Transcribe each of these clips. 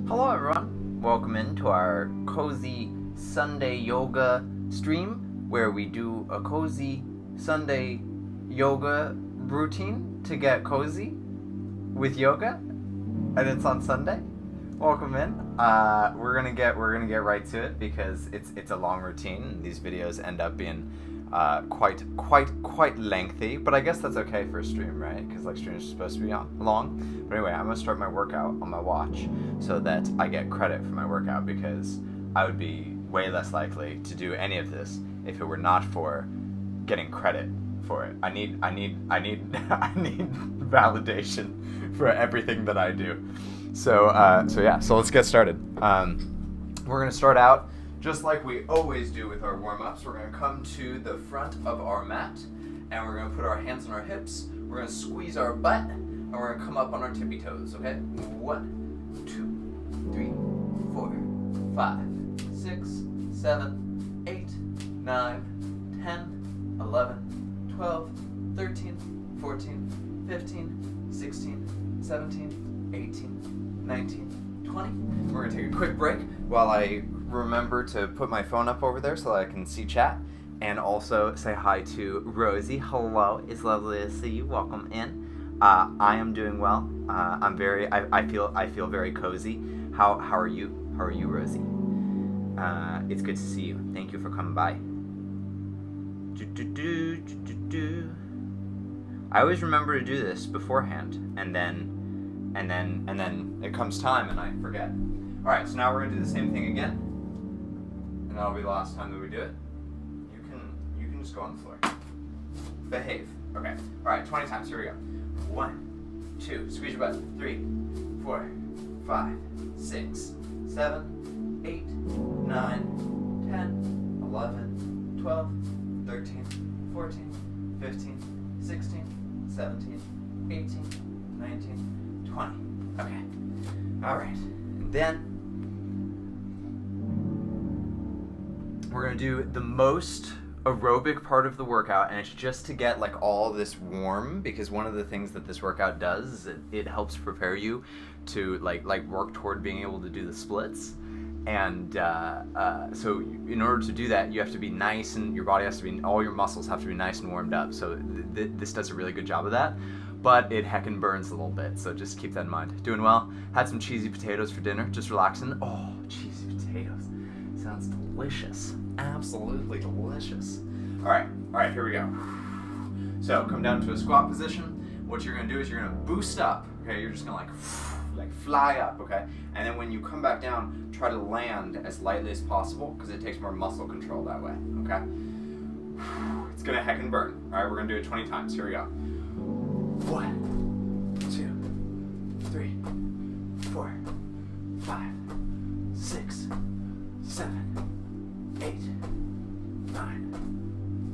Hello everyone, welcome into our cozy Sunday yoga stream where we do a cozy Sunday yoga routine to get cozy with yoga, and it's on Sunday. Welcome in. We're gonna get right to it because it's a long routine. These videos end up being quite lengthy, but I guess that's okay for a stream, right? Because like streams are supposed to be long. But anyway, I'm gonna start my workout on my watch so that I get credit for my workout, because I would be way less likely to do any of this if it were not for getting credit for it. I need validation for everything that I do. So let's get started. We're gonna start out just like we always do with our warm-ups. We're going to come to the front of our mat, and we're going to put our hands on our hips. We're going to squeeze our butt, and we're going to come up on our tippy toes, okay? 1, 2, 3, 4, 5, 6, 7, 8, 9, 10, 11, 12, 13, 14, 15, 16, 17, 18, 19, 20. We're going to take a quick break while I remember to put my phone up over there so that I can see chat, and also say hi to Rosie. Hello, it's lovely to see you. Welcome in. I am doing well. I feel very cozy. How are you? How are you, Rosie? It's good to see you. Thank you for coming by. I always remember to do this beforehand, and then it comes time and I forget. All right, so now we're gonna do the same thing again. And that'll be the last time that we do it. You can just go on the floor. Behave. Okay. All right, 20 times. Here we go. 1, 2, squeeze your butt. 3, 4, 5, 6, 7, 8, 9, 10, 11, 12, 13, 14, 15, 16, 17, 18, 19, 20. Okay. All right. And then we're going to do the most aerobic part of the workout, and it's just to get like all this warm, because one of the things that this workout does is it helps prepare you to like work toward being able to do the splits. And so in order to do that, you have to be nice, and your body has to be, all your muscles have to be nice and warmed up. So this does a really good job of that, but it heckin' burns a little bit, so just keep that in mind. Doing well. Had some cheesy potatoes for dinner, just relaxing. Oh, cheesy potatoes. Sounds delicious. Absolutely delicious. All right, here we go. So come down to a squat position. What you're gonna do is you're gonna boost up, okay? You're just gonna like fly up, okay? And then when you come back down, try to land as lightly as possible, because it takes more muscle control that way, okay? It's gonna heckin' burn. All right, we're gonna do it 20 times. Here we go. 1, 2, 3, 4, 5, 6, 7, 8, 9,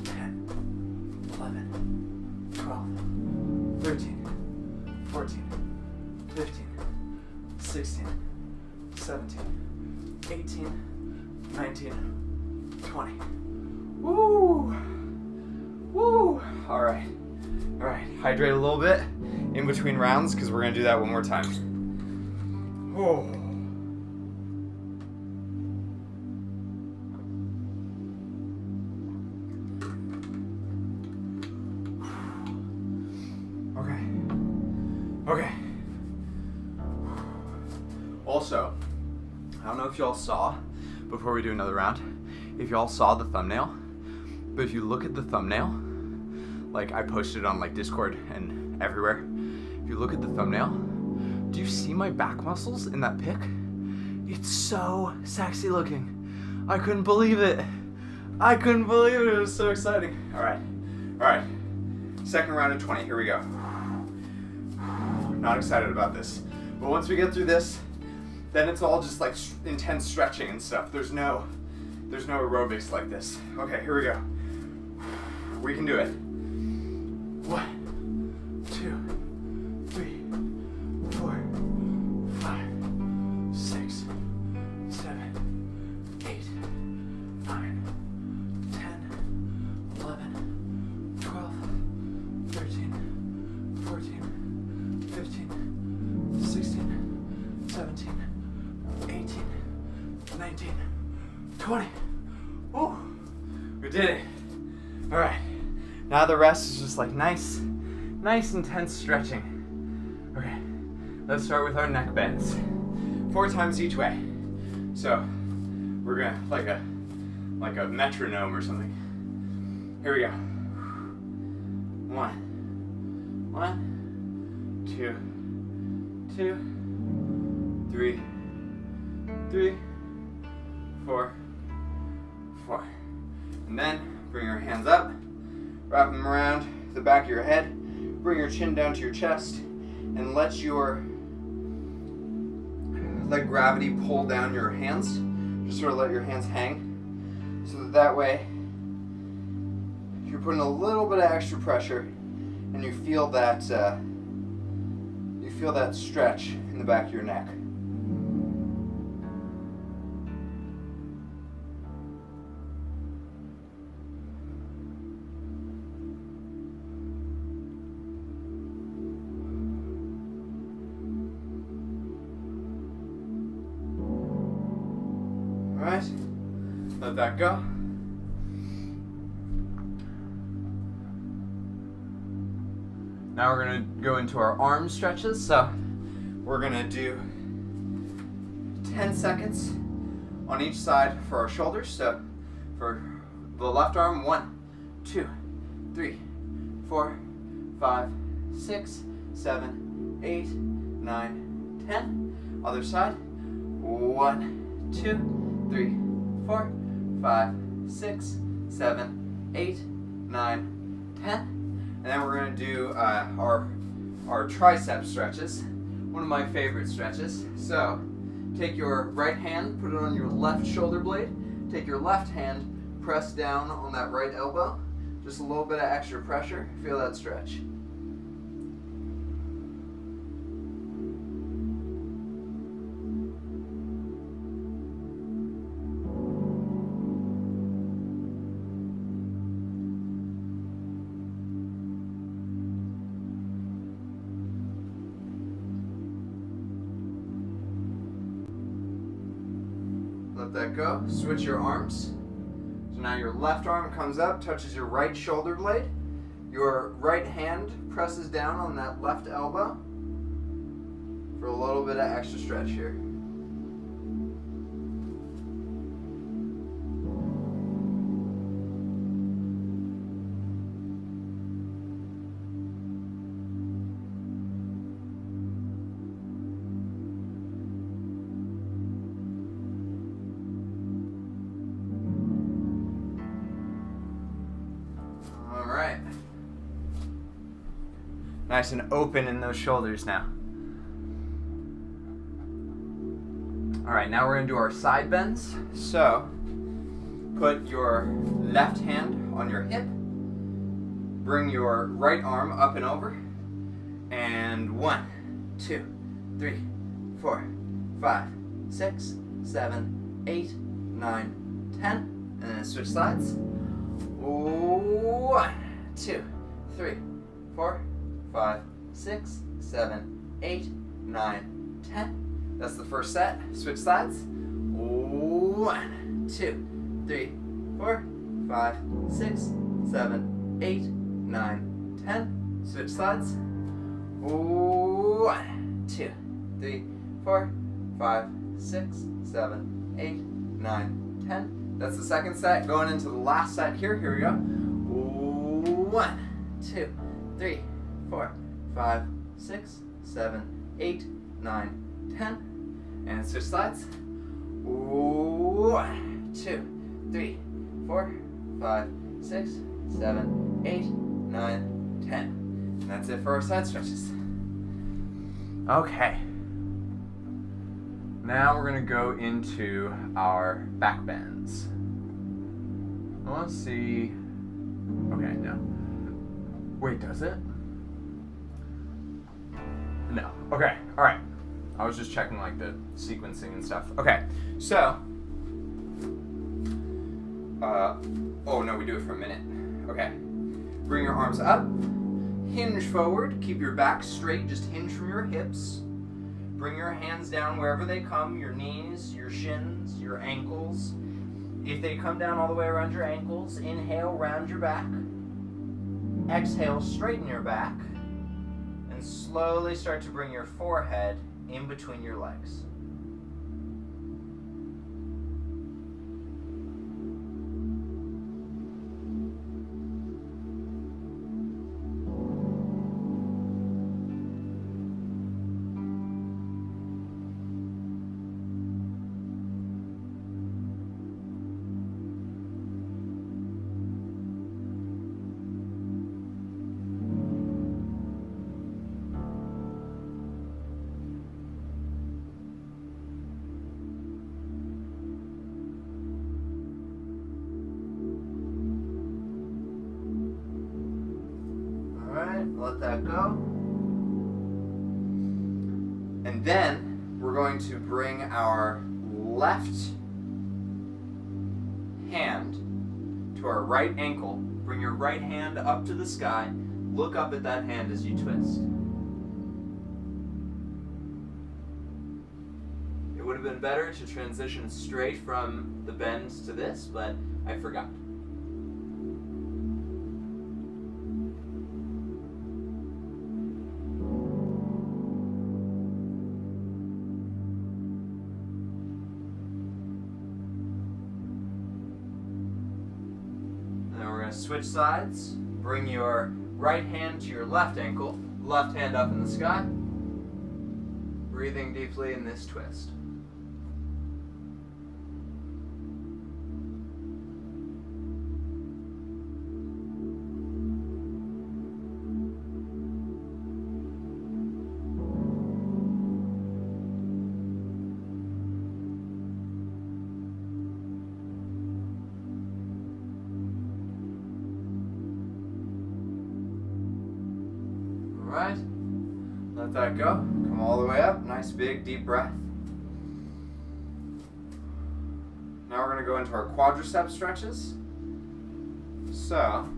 10, 11, 12, 13, 14, 15, 16, 17, 18, 19, 20. Woo! Woo! All right. Hydrate a little bit in between rounds, because we're going to do that one more time. Oh. Okay. Also, I don't know if y'all saw, before we do another round, if y'all saw the thumbnail, but if you look at the thumbnail, like I posted on like Discord and everywhere, if you look at the thumbnail, do you see my back muscles in that pic? It's so sexy looking. I couldn't believe it. It was so exciting. All right. Second round of 20, here we go. Not excited about this, but once we get through this, then it's all just like intense stretching and stuff. There's no aerobics like this. Okay, here we go. We can do it. 1, 2, 3, 4, 5, 6, 7, 8, 9, 10, 11, 12, 13, 14, 15, 16, 17, 19, 20. Woo. We did it. All right. Now the rest is just like nice intense stretching. Okay. Let's start with our neck bends. 4 times each way. So we're gonna like a metronome or something. Here we go. 1, 2, 3, 4. And then bring your hands up, wrap them around the back of your head, bring your chin down to your chest, and let gravity pull down your hands. Just sort of let your hands hang, so that way you're putting a little bit of extra pressure, and you feel that stretch in the back of your neck. All right, let that go. Now we're going to go into our arm stretches. So we're going to do 10 seconds on each side for our shoulders. So for the left arm, 1, 2, 3, 4, 5, 6, 7, 8, 9, 10. Other side, 1, 2, 3, 4, 5, 6, 7, 8, 9, 10. And then we're going to do our tricep stretches, one of my favorite stretches. So take your right hand, put it on your left shoulder blade. Take your left hand, press down on that right elbow. Just a little bit of extra pressure. Feel that stretch. Let that go. Switch your arms. So now your left arm comes up, touches your right shoulder blade. Your right hand presses down on that left elbow for a little bit of extra stretch here. Nice and open in those shoulders now. All right, now we're gonna do our side bends. So, put your left hand on your hip, bring your right arm up and over, and 1, 2, 3, 4, 5, 6, 7, 8, 9, 10, and then switch sides. 1, 2, 3, 4, 5, 6, 7, 8, 9, 10. That's the first set. Switch sides. 1, 2, 3, 4, 5, 6, 7, 8, 9, 10. Switch sides. 1, 2, 3, 4, 5, 6, 7, 8, 9, 10. That's the second set. Going into the last set here. Here we go. 1, 2, 3, 4, 5, 6, 7, 8, 9, 10. And switch sides. 1, 2, 3, 4, 5, 6, 7, 8, 9, 10. And that's it for our side stretches. Okay. Now we're going to go into our back bends. Let's see. Okay, no. Wait, does it? No. Okay, all right. I was just checking like the sequencing and stuff. Okay, so. Oh no, we do it for a minute. Okay. Bring your arms up. Hinge forward. Keep your back straight. Just hinge from your hips. bring your hands down wherever they come, your knees, your shins, your ankles. If they come down all the way around your ankles, inhale, round your back. Exhale, straighten your back. And slowly start to bring your forehead in between your legs. Let that go. And then we're going to bring our left hand to our right ankle. Bring your right hand up to the sky. Look up at that hand as you twist. It would have been better to transition straight from the bend to this, but I forgot. Switch sides. Bring your right hand to your left ankle, left hand up in the sky. Breathing deeply in this twist. Alright, let that go. Come all the way up. Nice big deep breath. Now we're going to go into our quadricep stretches. So,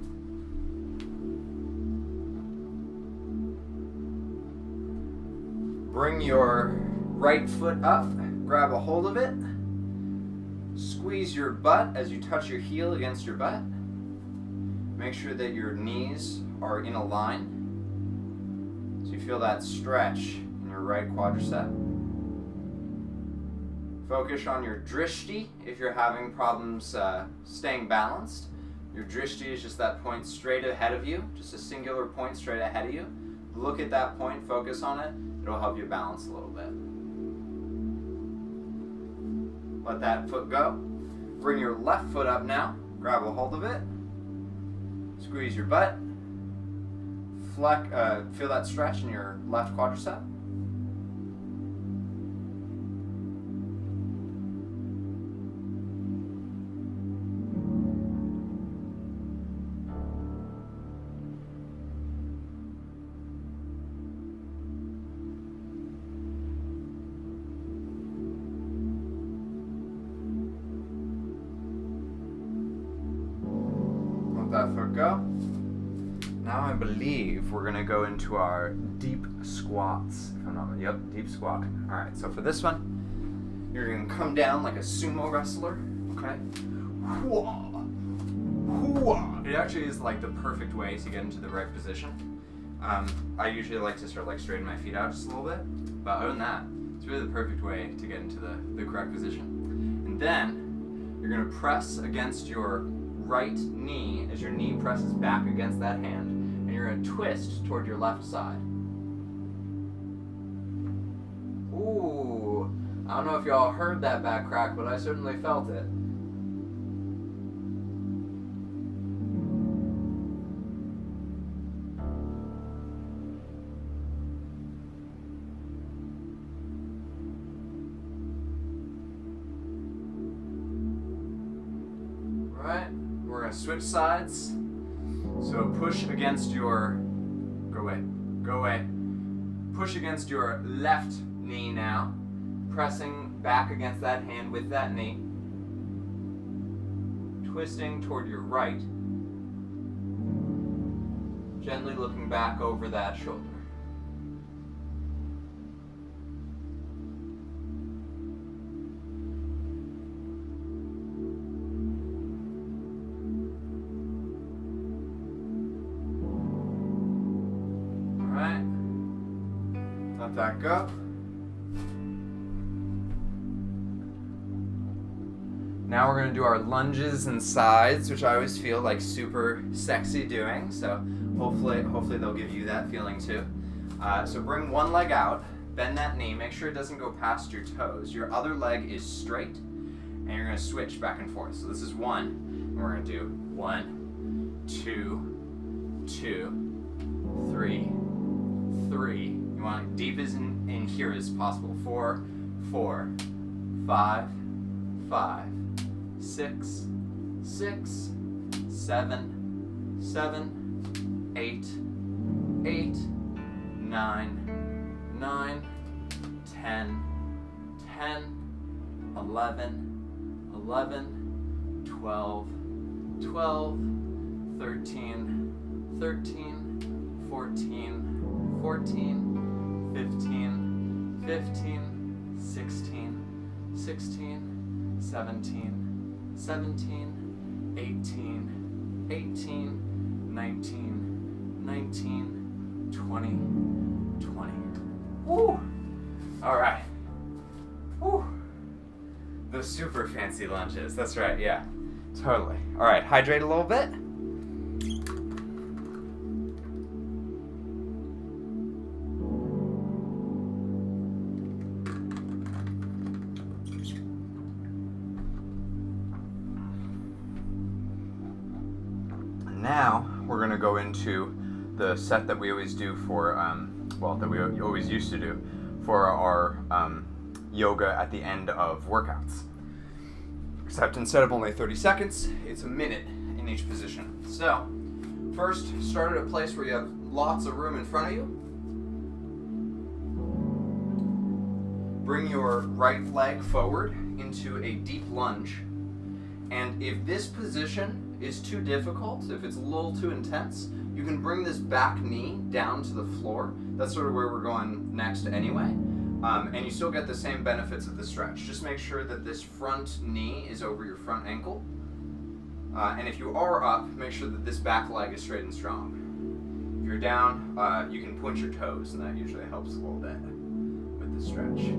bring your right foot up, grab a hold of it, squeeze your butt as you touch your heel against your butt. Make sure that your knees are in a line. So you feel that stretch in your right quadricep. Focus on your drishti if you're having problems staying balanced. Your drishti is just that point straight ahead of you, just a singular point straight ahead of you. Look at that point, focus on it. It'll help you balance a little bit. Let that foot go. Bring your left foot up now. Grab a hold of it. Squeeze your butt. Feel that stretch in your left quadricep. Let that foot go. Now I believe we're going to go into our deep squats. If I'm not, yep, deep squat. All right, so for this one, you're going to come down like a sumo wrestler, okay? It actually is like the perfect way to get into the right position. I usually like to sort of like straighten my feet out just a little bit, but other than that, it's really the perfect way to get into the correct position. And then you're going to press against your right knee as your knee presses back against that hand, and you're going to twist toward your left side. Ooh, I don't know if y'all heard that back crack, but I certainly felt it. Alright, we're going to switch sides. So push against your, go away. Push against your left knee now, pressing back against that hand with that knee, twisting toward your right, gently looking back over that shoulder. Let that go. Now we're going to do our lunges and sides, which I always feel like super sexy doing. So hopefully they'll give you that feeling too. So bring one leg out, bend that knee, make sure it doesn't go past your toes. Your other leg is straight, and you're going to switch back and forth. So this is 1, and we're going to do 1, 2, 2, 3, 3. You want it deep as in here as possible. 4, 4, 5, 5, 6, 6, 7, 7, 8, 8, 9, 9, 10, 10, 11, 11, 12, 12, 13, 13, 14, 14, 15, 15, 16, 16, 17, 17, 18, 18, 19, 19, 20, 20. Woo! All right. Woo! Those super fancy lunges. That's right, yeah. Totally. All right, hydrate a little bit. Now we're going to go into the set that we always do for, that we always used to do for our yoga at the end of workouts. Except instead of only 30 seconds, it's a minute in each position. So, first, start at a place where you have lots of room in front of you. Bring your right leg forward into a deep lunge. And if this position is too difficult, if it's a little too intense, you can bring this back knee down to the floor. That's sort of where we're going next anyway. And you still get the same benefits of the stretch. Just make sure that this front knee is over your front ankle. And if you are up, make sure that this back leg is straight and strong. If you're down, you can point your toes, and that usually helps a little bit with the stretch.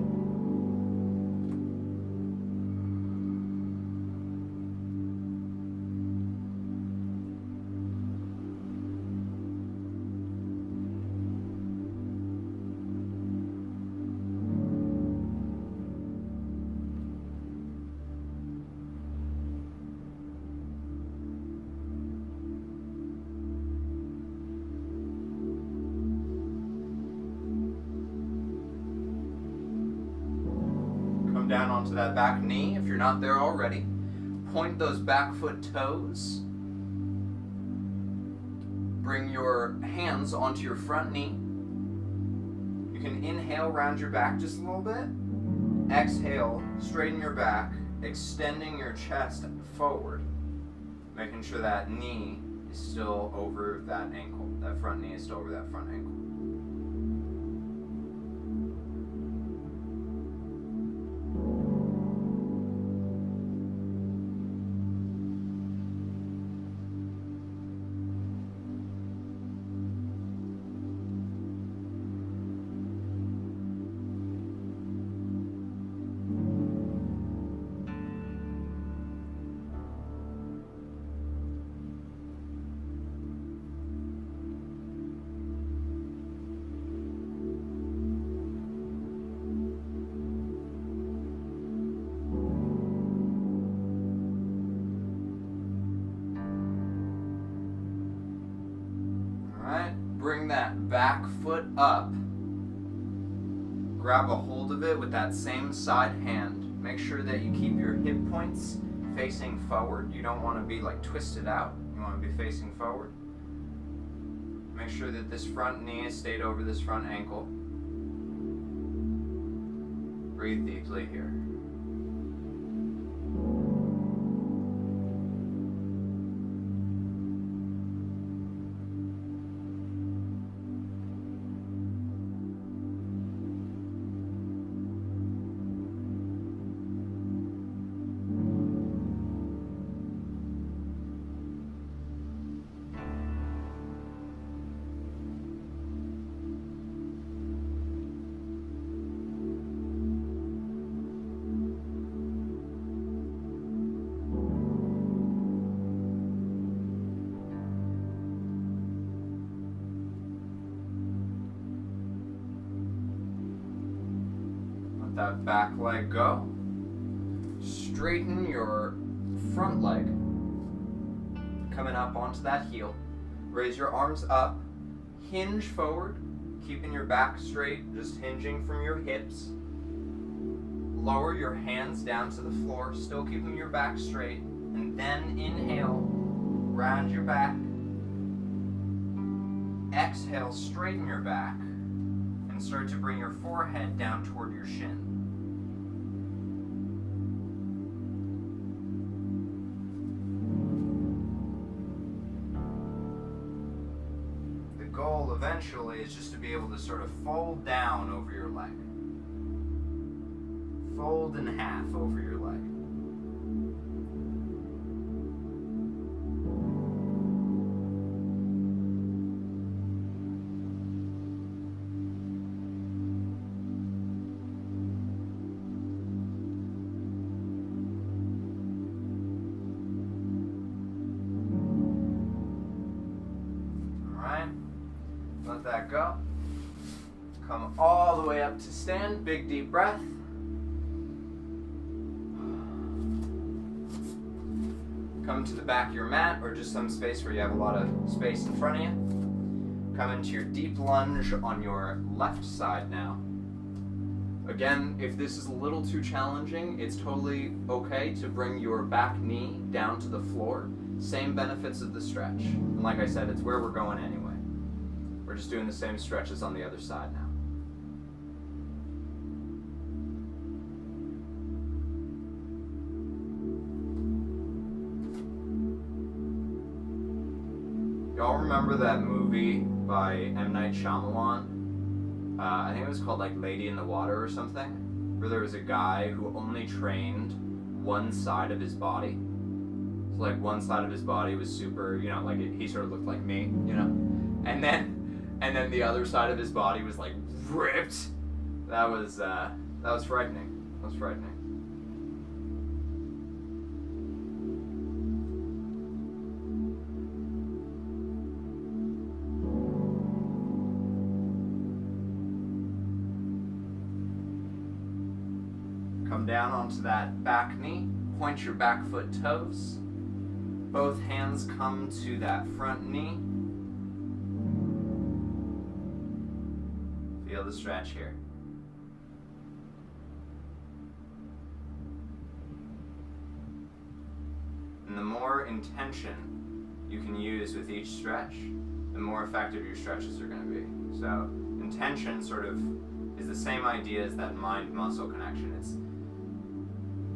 Down onto that back knee if you're not there already. Point those back foot toes. Bring your hands onto your front knee. You can inhale round your back just a little bit. Exhale, straighten your back, extending your chest forward, making sure that knee is still over that ankle. That front knee is still over that front ankle. Bring that back foot up. Grab a hold of it with that same side hand. Make sure that you keep your hip points facing forward. You don't want to be like twisted out. You want to be facing forward. Make sure that this front knee is stayed over this front ankle. Breathe deeply here. Let that back leg go. Straighten your front leg. Coming up onto that heel. Raise your arms up. Hinge forward. Keeping your back straight, just hinging from your hips. Lower your hands down to the floor, still keeping your back straight. And then inhale, round your back. Exhale, straighten your back. And start to bring your forehead down toward your shin. The goal eventually is just to be able to sort of fold down over your leg. Fold in half over your leg. Let that go. Come all the way up to stand. Big deep breath. Come to the back of your mat or just some space where you have a lot of space in front of you. Come into your deep lunge on your left side now. Again, if this is a little too challenging, it's totally okay to bring your back knee down to the floor. Same benefits of the stretch. And like I said, it's where we're going anyway. We're just doing the same stretches on the other side now. Y'all remember that movie by M. Night Shyamalan? I think it was called like Lady in the Water or something, where there was a guy who only trained one side of his body. So like one side of his body was super, like he sort of looked like me, and then the other side of his body was like ripped. That was frightening. That was frightening. Come down onto that back knee. Point your back foot toes. Both hands come to that front knee. Feel the stretch here. And the more intention you can use with each stretch, the more effective your stretches are going to be. So intention sort of is the same idea as that mind-muscle connection. It's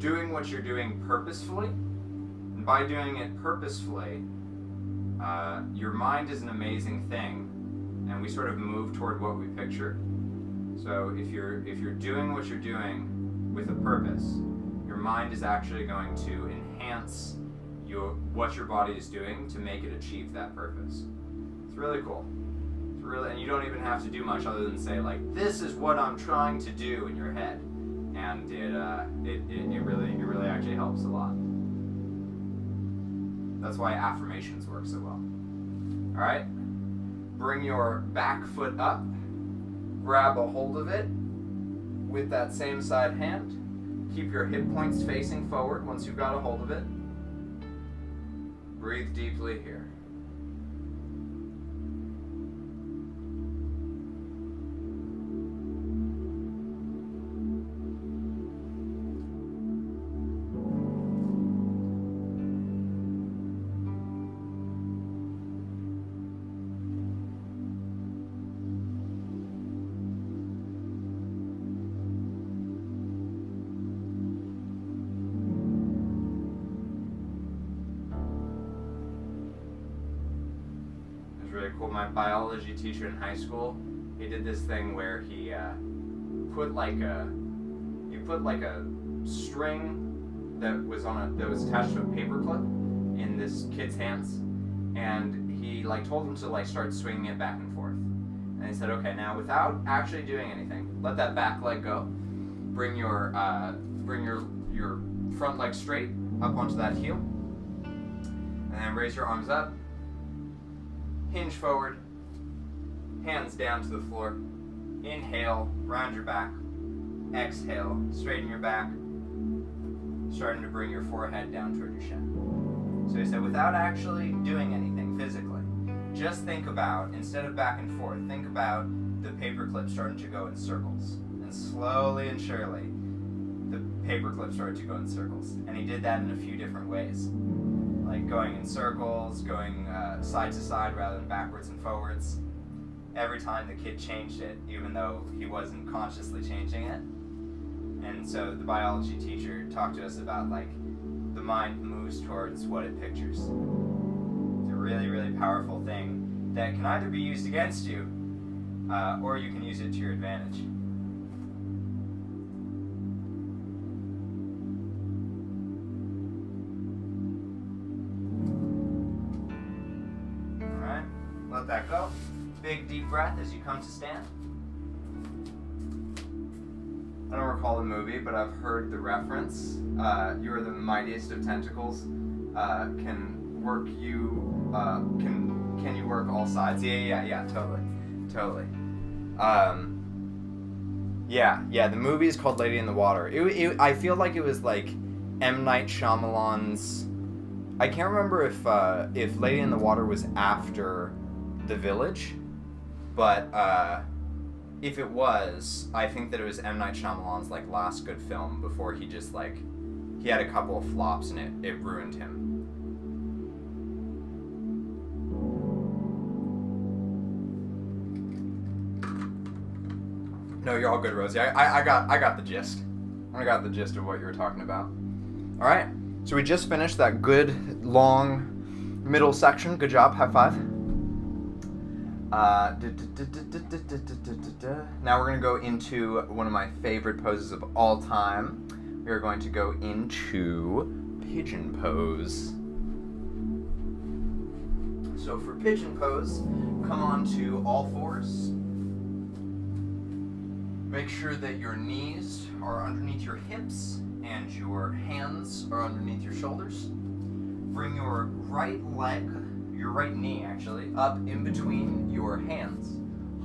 doing what you're doing purposefully. And by doing it purposefully, your mind is an amazing thing, and we sort of move toward what we picture. So if you're doing what you're doing with a purpose, your mind is actually going to enhance what your body is doing to make it achieve that purpose. It's really cool. It's really, and you don't even have to do much other than say like, "This is what I'm trying to do" in your head, and it really actually helps a lot. That's why affirmations work so well. All right, bring your back foot up. Grab a hold of it with that same side hand. Keep your hip points facing forward once you've got a hold of it. Breathe deeply here. Really cool. My biology teacher in high school, he did this thing where he put like a string that was attached to a paperclip in this kid's hands, and he told him to start swinging it back and forth. And he said, "Okay, now without actually doing anything, let that back leg go. Bring your front leg straight up onto that heel, and then raise your arms up. Hinge forward, hands down to the floor. Inhale, round your back. exhale, straighten your back, starting to bring your forehead down toward your shin. So he said, without actually doing anything physically, just think about, instead of back and forth, think about the paperclip starting to go in circles. And slowly and surely, the paperclip started to go in circles. And he did that in a few different ways. Like going in circles, going side to side rather than backwards and forwards. Every time the kid changed it, even though he wasn't consciously changing it. And so the biology teacher talked to us about like the mind moves towards what it pictures. It's a really, really powerful thing that can either be used against you or you can use it to your advantage. All right, let that go. Big deep breath as you come to stand. I don't recall the movie, but I've heard the reference. You are the mightiest of tentacles. Can you work all sides? Yeah, totally. Yeah. The movie is called Lady in the Water. I feel like it was like M. Night Shyamalan's. I can't remember if Lady in the Water was after The Village, but if it was, I think that it was M. Night Shyamalan's like last good film before he just like he had a couple of flops and it ruined him. No, you're all good, Rosie. I got the gist. I got the gist of what you were talking about. All right. So we just finished that good long middle section. Good job. High five. Now we're going to go into one of my favorite poses of all time. We are going to go into pigeon pose. So for pigeon pose, come on to all fours. Make sure that your knees are underneath your hips and your hands are underneath your shoulders. Bring your right leg, your right knee actually, up in between your hands.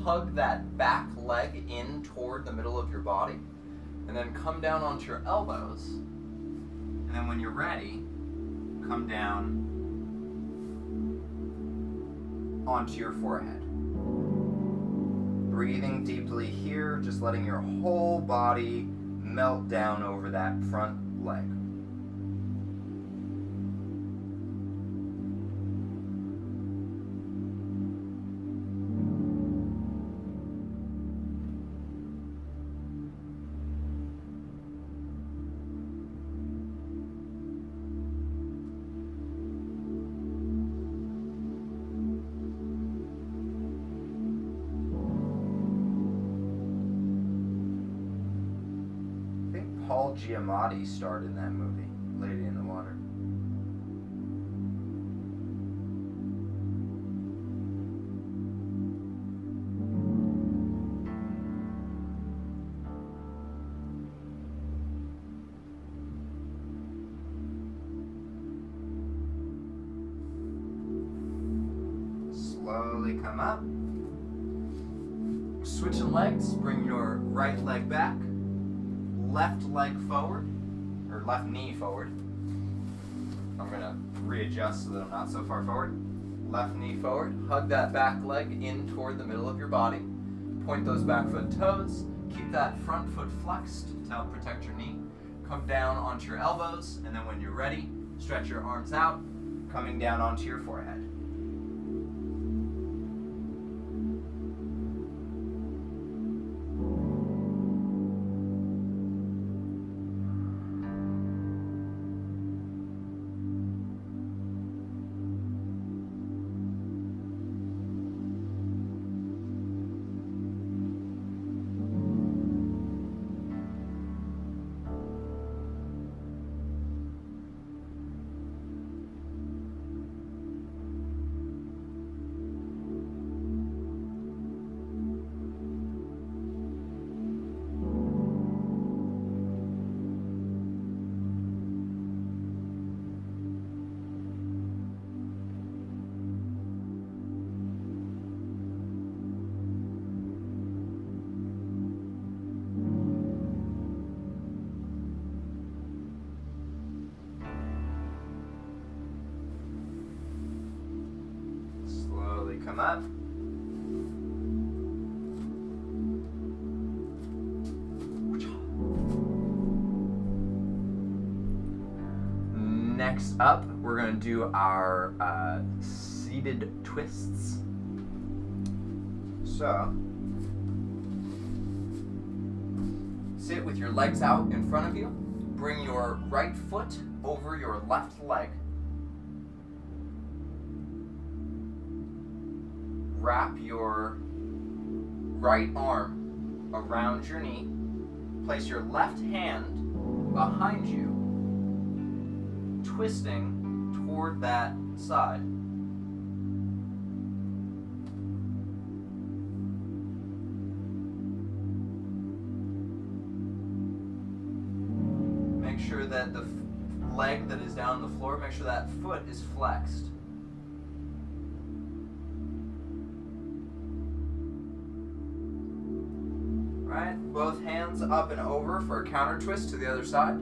Hug that back leg in toward the middle of your body. And then come down onto your elbows. And then when you're ready, come down onto your forehead. Breathing deeply here, just letting your whole body melt down over that front leg. Paul Giamatti starred in that movie, Lady in the Water. Slowly come up. Switching legs, bring your right leg back. Left leg forward, or left knee forward. I'm going to readjust so that I'm not so far forward. Left knee forward. Hug that back leg in toward the middle of your body. Point those back foot toes. Keep that front foot flexed to help protect your knee. Come down onto your elbows, and then when you're ready, stretch your arms out, coming down onto your forehead. come up. Next up, we're going to do our seated twists. So, sit with your legs out in front of you. Bring your right foot over your left leg. Wrap your right arm around your knee. Place your left hand behind you, twisting toward that side. Make sure that the leg that is down on the floor, make sure that foot is flexed. Right, both hands up and over for a counter twist to the other side.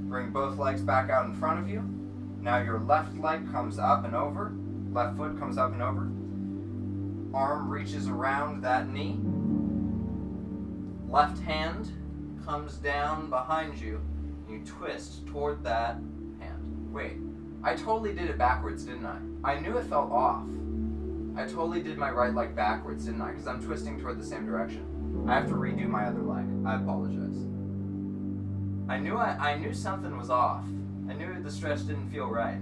Bring both legs back out in front of you. Now your left leg comes up and over. Left foot comes up and over. Arm reaches around that knee. Left hand comes down behind you. You twist toward that hand. Wait, I totally did it backwards, didn't I? I knew it felt off. I totally did my right leg backwards, didn't I? Because I'm twisting toward the same direction. I have to redo my other leg. I apologize. I knew something was off. I knew the stretch didn't feel right.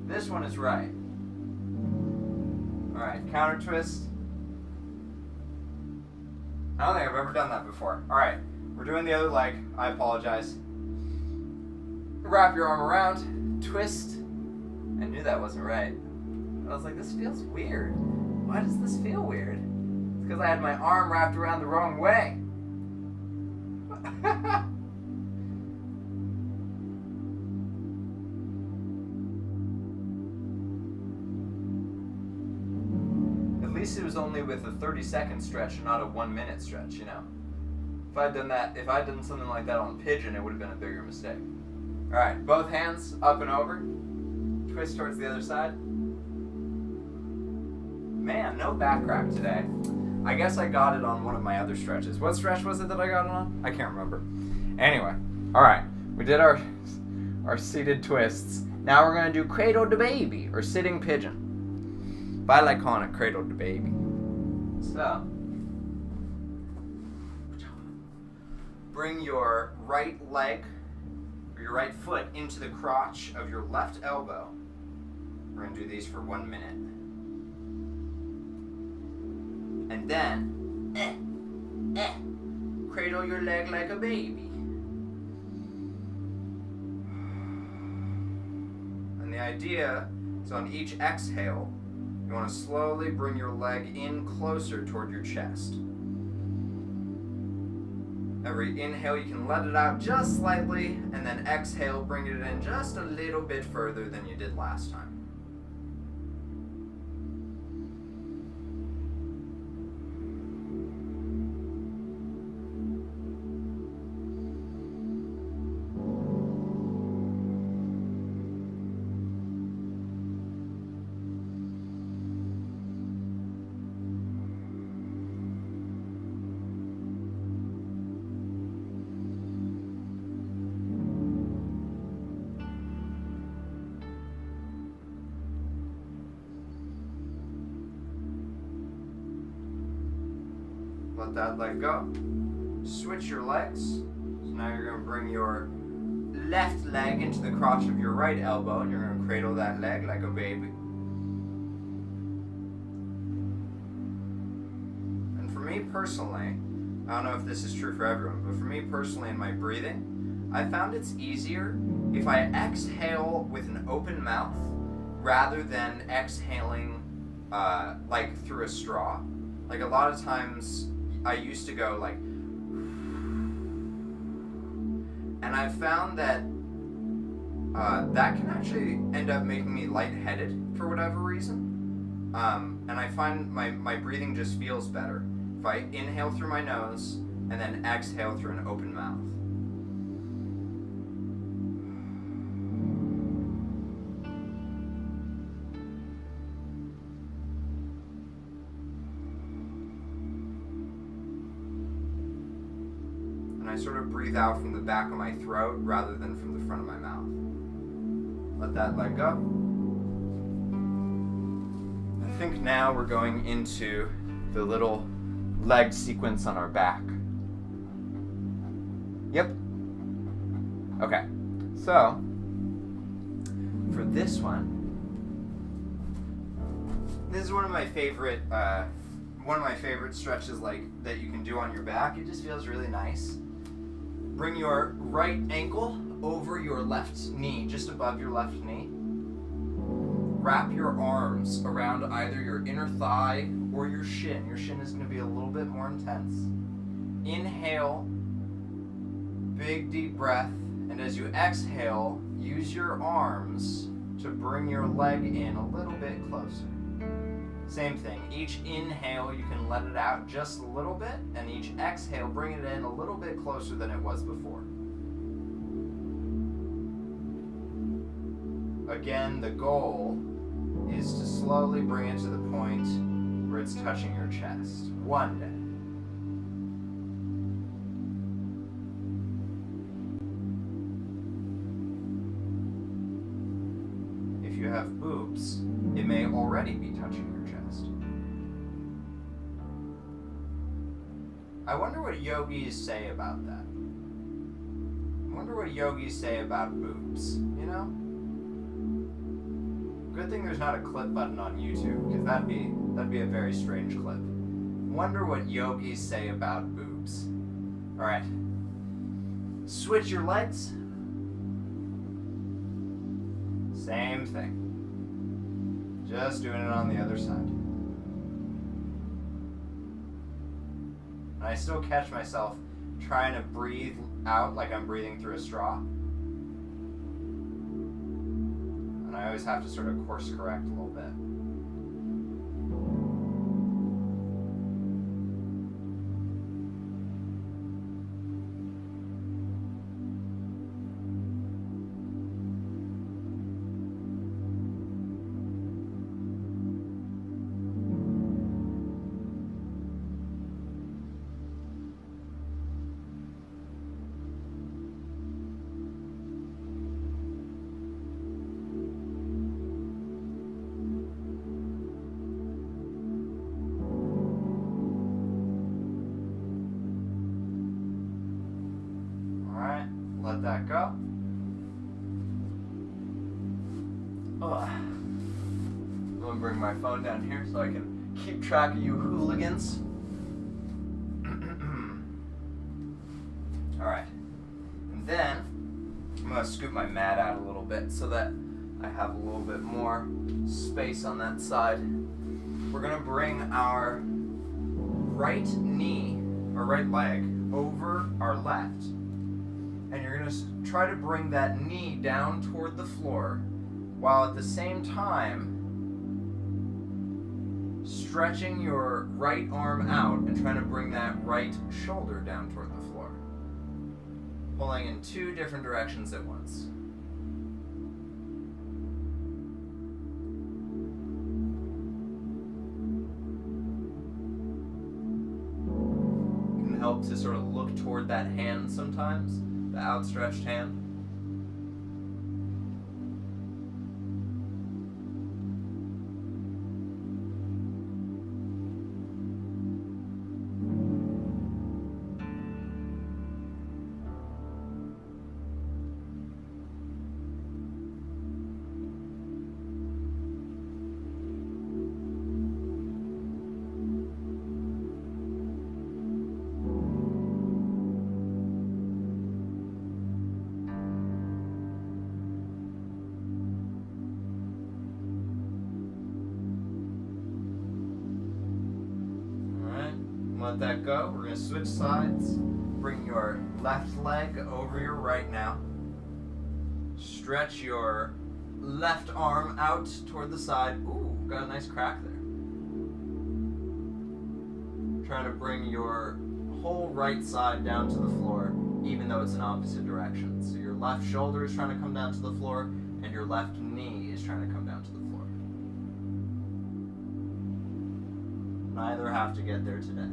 This one is right. Alright, counter twist. I don't think I've ever done that before. Alright, we're doing the other leg. I apologize. Wrap your arm around, twist. I knew that wasn't right. I was like, this feels weird. Why does this feel weird? It's because I had my arm wrapped around the wrong way. At least it was only with a 30-second stretch and not a 1-minute stretch, you know. If I'd done something like that on pigeon, it would have been a bigger mistake. Alright, both hands up and over. Twist towards the other side. Man, no back crack today. I guess I got it on one of my other stretches. What stretch was it that I got it on? I can't remember. Anyway, alright, we did our seated twists. Now we're going to do cradle to baby, or sitting pigeon. But I like calling it cradle to baby. So, bring your right leg, or your right foot into the crotch of your left elbow. We're going to do these for 1 minute. And then, cradle your leg like a baby. And the idea is on each exhale, you want to slowly bring your leg in closer toward your chest. Every inhale, you can let it out just slightly, and then exhale, bring it in just a little bit further than you did last time. Let that leg go. Switch your legs. So now you're going to bring your left leg into the crotch of your right elbow, and you're going to cradle that leg like a baby. And for me personally, I don't know if this is true for everyone, but for me personally in my breathing, I found it's easier if I exhale with an open mouth rather than exhaling like through a straw. Like a lot of times I used to go like, and I found that that can actually end up making me lightheaded for whatever reason. And I find my breathing just feels better. If I inhale through my nose, and then exhale through an open mouth. And I sort of breathe out from the back of my throat rather than from the front of my mouth. Let that leg go. I think now we're going into the little leg sequence on our back. Yep. Okay. So, for this one, this is one of my favorite stretches like that you can do on your back. It just feels really nice. Bring your right ankle over your left knee, just above your left knee. Wrap your arms around either your inner thigh or your shin. Your shin is going to be a little bit more intense. Inhale, big deep breath, and as you exhale, use your arms to bring your leg in a little bit closer. Same thing, each inhale you can let it out just a little bit, and each exhale bring it in a little bit closer than it was before. Again, the goal is to slowly bring it to the point where it's touching your chest. One day. If you have boobs, it may already be touching your chest. I wonder what yogis say about that. I wonder what yogis say about boobs, you know? Good thing there's not a clip button on YouTube, because that'd be a very strange clip. Wonder what yogis say about boobs. Alright. Switch your legs. Same thing. Just doing it on the other side. And I still catch myself trying to breathe out like I'm breathing through a straw. I always have to sort of course correct a little bit. Let that go. I'm gonna bring my phone down here so I can keep track of you hooligans. Alright. And then I'm gonna scoop my mat out a little bit so that I have a little bit more space on that side. We're gonna bring our right knee or right leg over our left. And you're going to try to bring that knee down toward the floor while at the same time stretching your right arm out and trying to bring that right shoulder down toward the floor. Pulling in two different directions at once. It can help to sort of look toward that hand sometimes. The outstretched hand. Let that go. We're going to switch sides. Bring your left leg over your right now. Stretch your left arm out toward the side. Ooh, got a nice crack there. Trying to bring your whole right side down to the floor, even though it's in opposite direction. So your left shoulder is trying to come down to the floor, and your left knee is trying to come down to the floor. Neither have to get there today.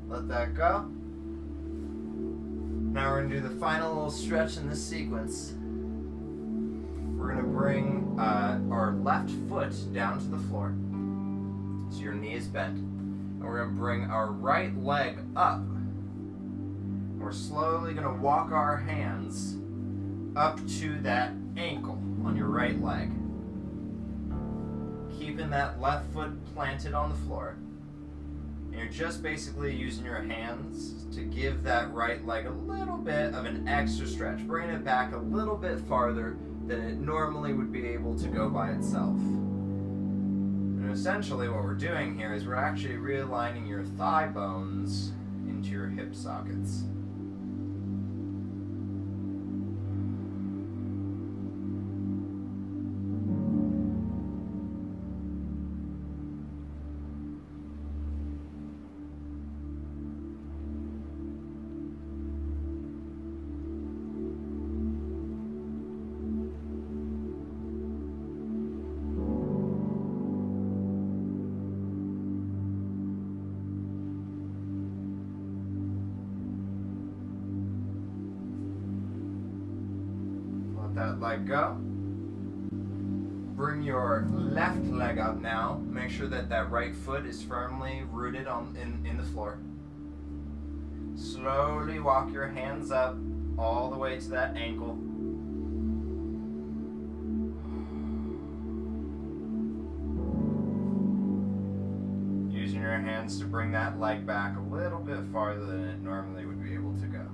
Let that go. Now we're going to do the final little stretch in this sequence. We're going to bring our left foot down to the floor. So your knee is bent. And we're going to bring our right leg up. We're slowly going to walk our hands up to that ankle on your right leg. Keeping that left foot planted on the floor. And you're just basically using your hands to give that right leg a little bit of an extra stretch, bringing it back a little bit farther than it normally would be able to go by itself. And essentially what we're doing here is we're actually realigning your thigh bones into your hip sockets. That leg go. Bring your left leg up now. Make sure that that right foot is firmly rooted in the floor. Slowly walk your hands up all the way to that ankle. Using your hands to bring that leg back a little bit farther than it normally would be able to go.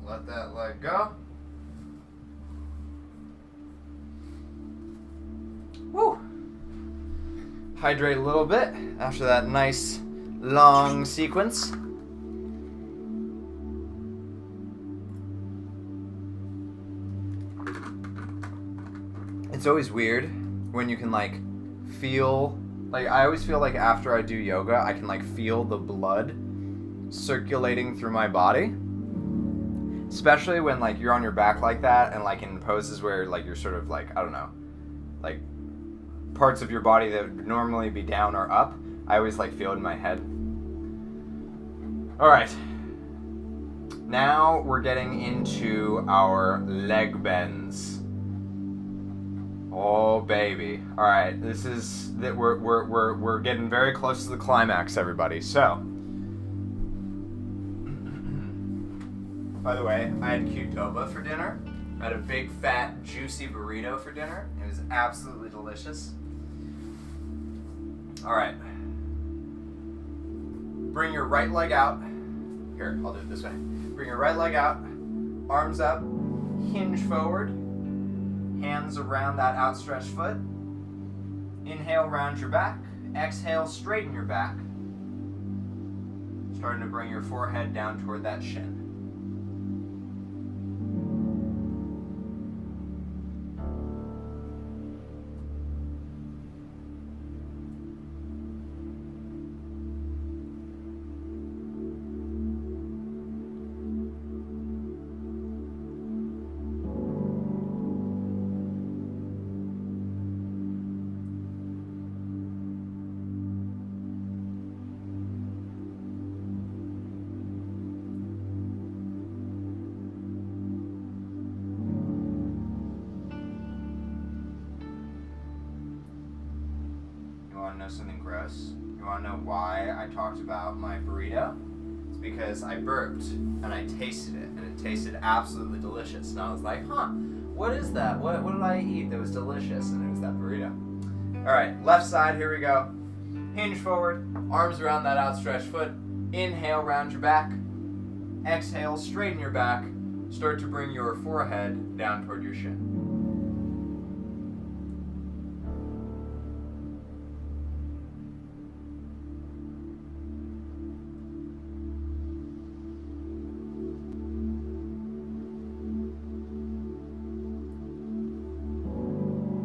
Let that leg go. Woo! Hydrate a little bit after that nice long sequence. It's always weird when you can feel, I always feel like after I do yoga, I can feel the blood circulating through my body. Especially when you're on your back like that and in poses where you're sort of I don't know, parts of your body that would normally be down are up. I always feel it in my head. All right. Now we're getting into our leg bends. Oh baby. All right. This is that we're getting very close to the climax, everybody. So. By the way, I had Qdoba for dinner. I had a big, fat, juicy burrito for dinner. It was absolutely delicious. All right. Bring your right leg out. Here, I'll do it this way. Bring your right leg out, arms up, hinge forward, hands around that outstretched foot. Inhale, round your back. Exhale, straighten your back. Starting to bring your forehead down toward that shin. know something gross? You want to know why I talked about my burrito? It's because I burped and I tasted it, and it tasted absolutely delicious. And I was like, huh, what is that? What did I eat that was delicious? And it was that burrito. All right, left side, here we go. Hinge forward, arms around that outstretched foot. Inhale, round your back. Exhale, straighten your back. Start to bring your forehead down toward your shin.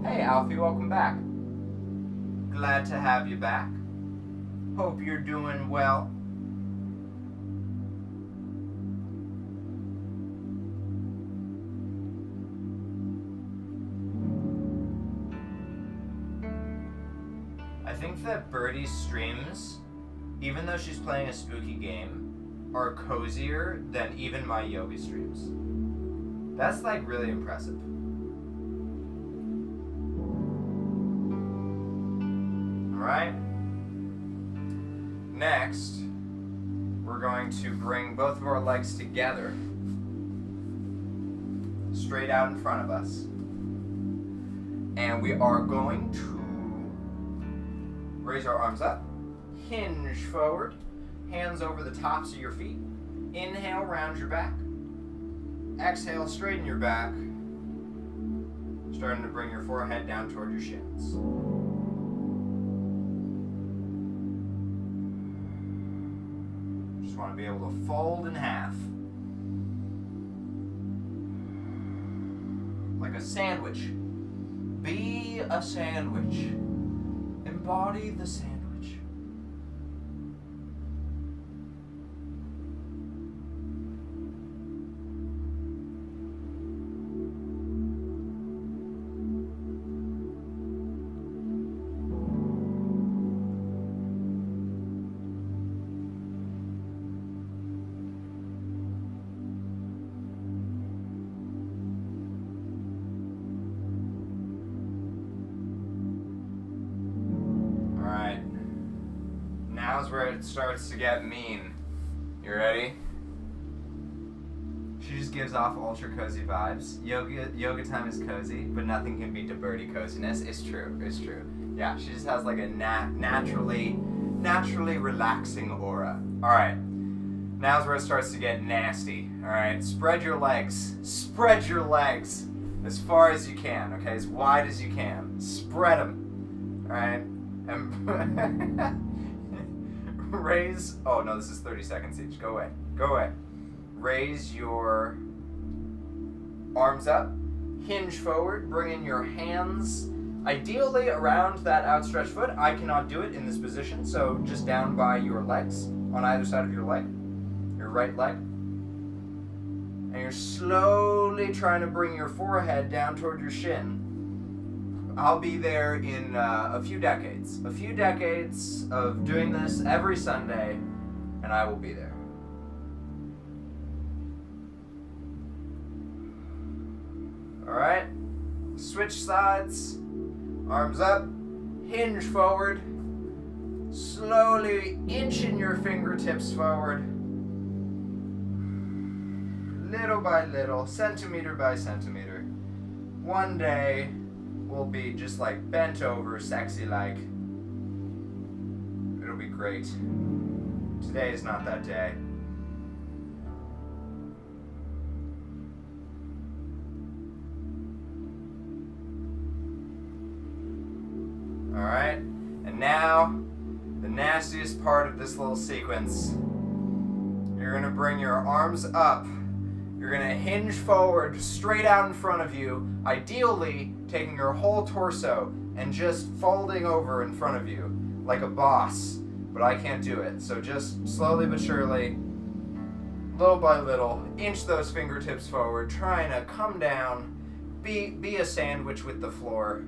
Hey, Alfie, welcome back. Glad to have you back. Hope you're doing well. I think that Birdie's streams, even though she's playing a spooky game, are cozier than even my yoga streams. That's like really impressive. Alright. Next, we're going to bring both of our legs together, straight out in front of us. And we are going to raise our arms up, hinge forward, hands over the tops of your feet. Inhale, round your back. Exhale, straighten your back. Starting to bring your forehead down toward your shins. Just want to be able to fold in half. Like a sandwich. Be a sandwich. Embody the sandwich. Now's where it starts to get mean. You ready? She just gives off ultra cozy vibes. Yoga time is cozy, but nothing can beat the birdie coziness. It's true. It's true. Yeah, she just has like a naturally relaxing aura. All right. Now's where it starts to get nasty. All right. Spread your legs. Spread your legs as far as you can. Okay, as wide as you can. Spread them. All right. And raise. Oh no, this is 30 seconds each. Go away. Go away. Raise your arms up. Hinge forward. Bring in your hands ideally around that outstretched foot. I cannot do it in this position, so just down by your legs on either side of your leg. Your right leg. And you're slowly trying to bring your forehead down toward your shin. I'll be there in a few decades. A few decades of doing this every Sunday, and I will be there. Alright, switch sides, arms up, hinge forward, slowly inching your fingertips forward, little by little, centimeter by centimeter. One day, we'll be just like bent over, sexy like. It'll be great. Today is not that day. Alright, and now, the nastiest part of this little sequence. You're gonna bring your arms up. You're gonna hinge forward, straight out in front of you, ideally taking your whole torso and just folding over in front of you like a boss, but I can't do it. So just slowly but surely, little by little, inch those fingertips forward, trying to come down, be a sandwich with the floor.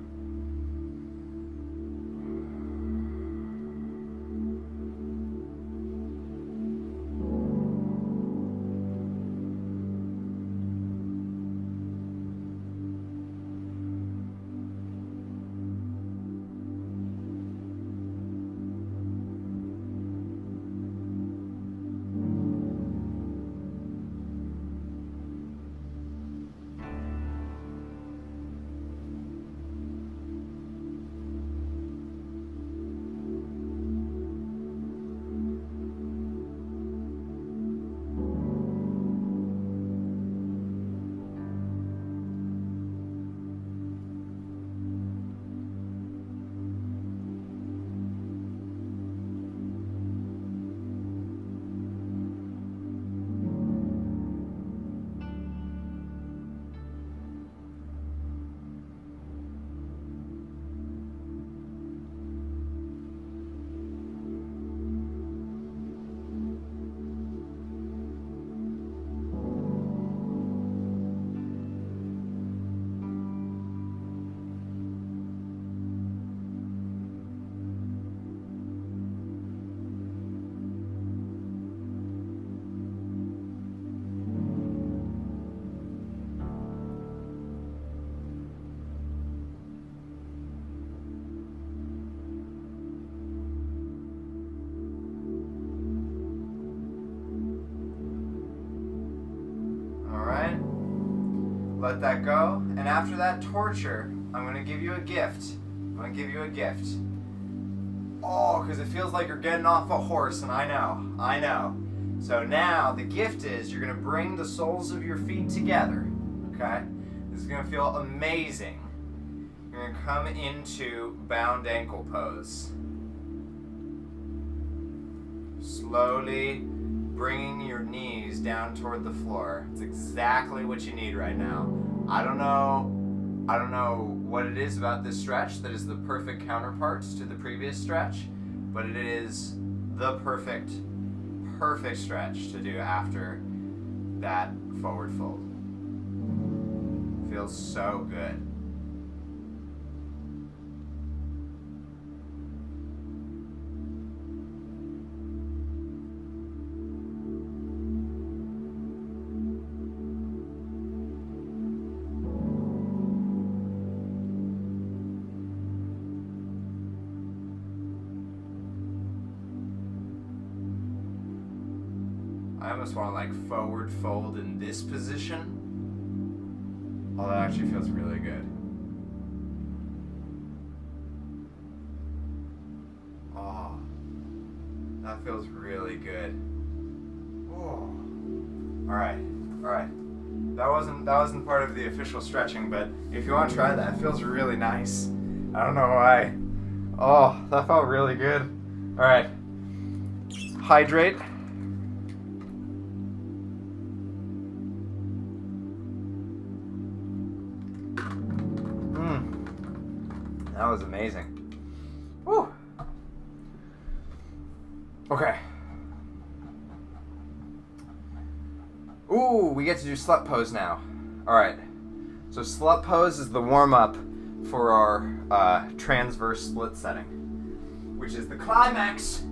Let that go. And after that torture, I'm going to give you a gift. I'm going to give you a gift. Oh, because it feels like you're getting off a horse, and I know. So now the gift is you're going to bring the soles of your feet together, okay? This is going to feel amazing. You're going to come into bound ankle pose. Slowly bringing your knees down toward the floor. It's exactly what you need right now. I don't know what it is about this stretch that is the perfect counterparts to the previous stretch, but it is the perfect stretch to do after that forward fold. Feels so good. I almost want to like forward fold in this position. Oh, that actually feels really good. Oh, that feels really good. Oh, all right. That wasn't part of the official stretching, but if you want to try that, it feels really nice. I don't know why. Oh, that felt really good. All right, hydrate. That was amazing. Woo. Okay. Ooh, we get to do slut pose now. All right. So slut pose is the warm-up for our transverse split setting, which is the climax,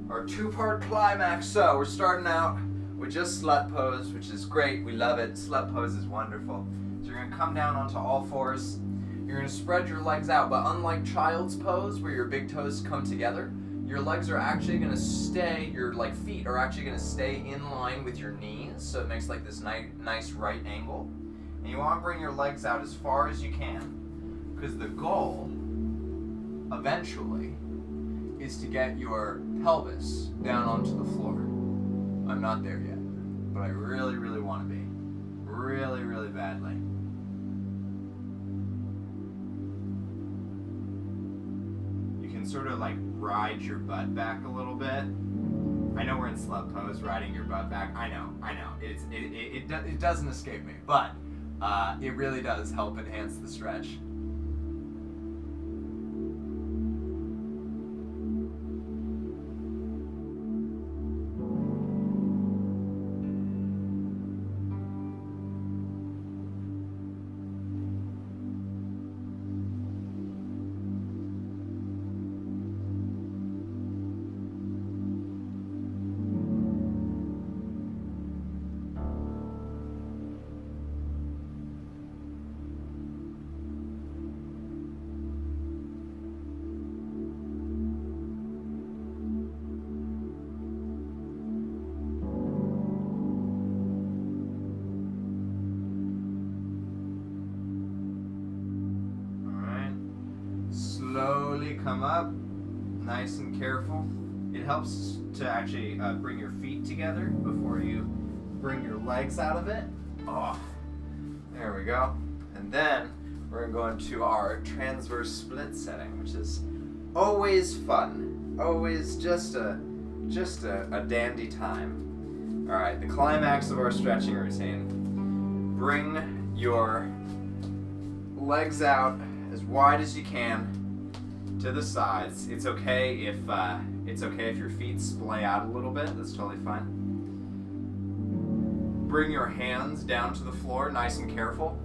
our two-part climax. So we're starting out with just slut pose, which is great. We love it. Slut pose is wonderful. So you're gonna come down onto all fours. You're going to spread your legs out, but unlike child's pose where your big toes come together, your legs are actually going to stay, your feet are actually going to stay in line with your knees, so it makes like this nice right angle. And you want to bring your legs out as far as you can, because the goal, eventually, is to get your pelvis down onto the floor. I'm not there yet, but I really, really want to be. Really, really badly. Sort of like ride your butt back a little bit. I know we're in slut pose, riding your butt back. I know. It doesn't escape me, but it really does help enhance the stretch. Slowly come up, nice and careful. It helps to actually bring your feet together before you bring your legs out of it. Oh, there we go. And then we're going to go into our transverse split setting, which is always fun, always just a dandy time. All right, the climax of our stretching routine. Bring your legs out as wide as you can to the sides. It's okay if your feet splay out a little bit. That's totally fine. Bring your hands down to the floor, nice and careful.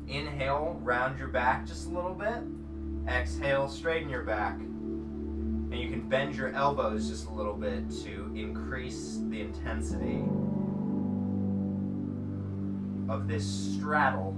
Inhale, round your back just a little bit. Exhale, straighten your back. And you can bend your elbows just a little bit to increase the intensity of this straddle.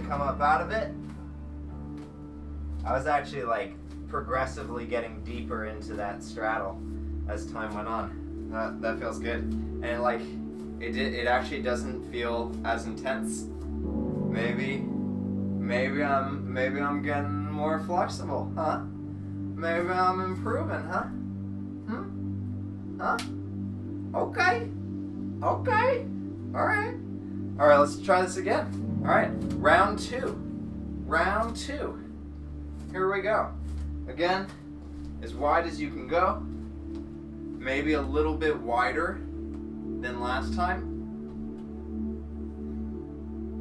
slowly come up out of it. I was actually like progressively getting deeper into that straddle as time went on. That feels good, and like it actually doesn't feel as intense. Maybe I'm getting more flexible, huh? Maybe I'm improving, huh? Huh? Okay. All right, let's try this again. All right, round two. Here we go. Again, as wide as you can go. Maybe a little bit wider than last time.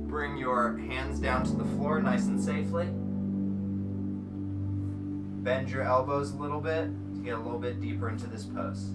Bring your hands down to the floor nice and safely. Bend your elbows a little bit to get a little bit deeper into this pose.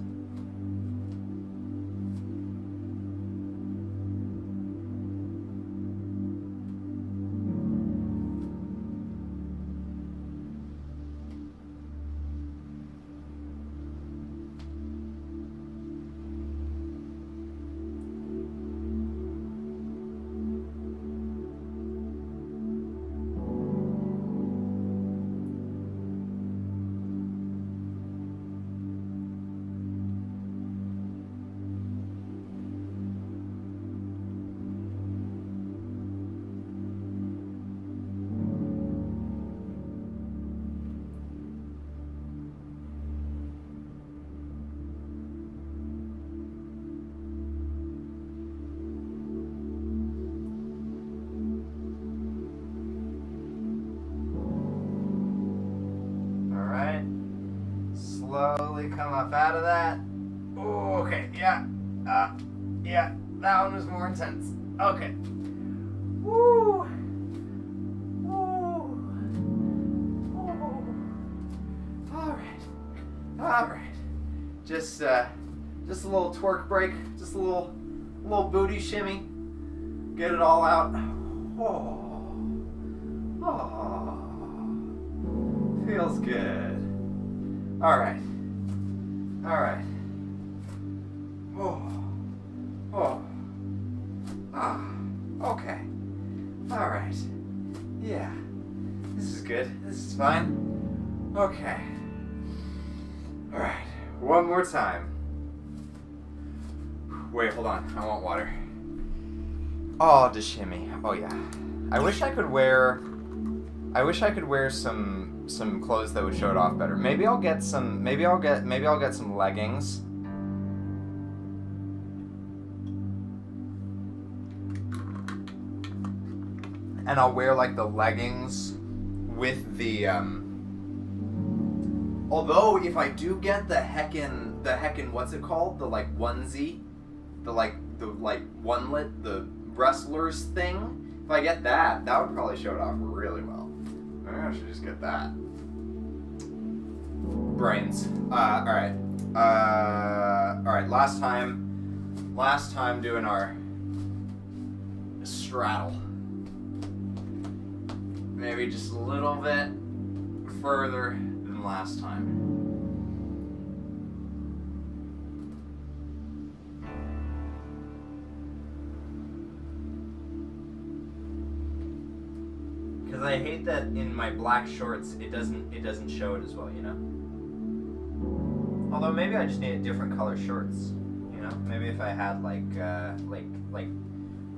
Slowly come up out of that. Ooh, okay, yeah, that one was more intense. Okay. Woo. All right. Just a little twerk break, just a little booty shimmy. Get it all out. Feels good. All right. Okay. All right. Yeah. This is good. This is fine. Okay. All right. One more time. Wait, hold on. I want water. Oh, the shimmy. Oh yeah. I wish I could wear some clothes that would show it off better. Maybe I'll get some leggings. And I'll wear like the leggings with the although if I do get the heckin' what's it called? The like onesie, the onelet, the wrestlers thing. If I get that would probably show it off really well. Maybe I should just get that. Brains. All right. Last time doing our straddle. Maybe just a little bit further than last time. Because I hate that in my black shorts it doesn't show it as well, you know? Although maybe I just need different color shorts, you know? Maybe if I had like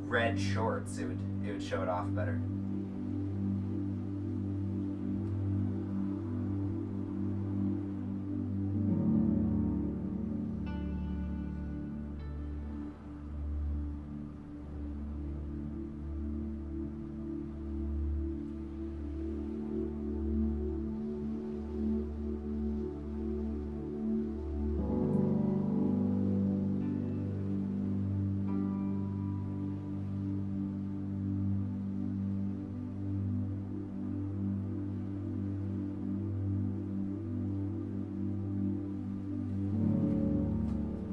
red shorts, it would show it off better.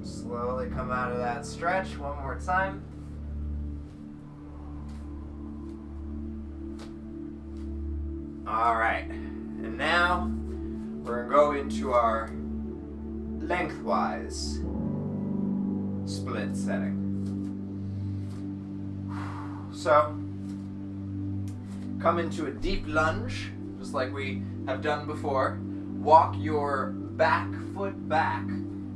Slowly come out of that stretch one more time. All right, and now we're gonna go into our lengthwise split setting. So come into a deep lunge, just like we have done before. Walk your back foot back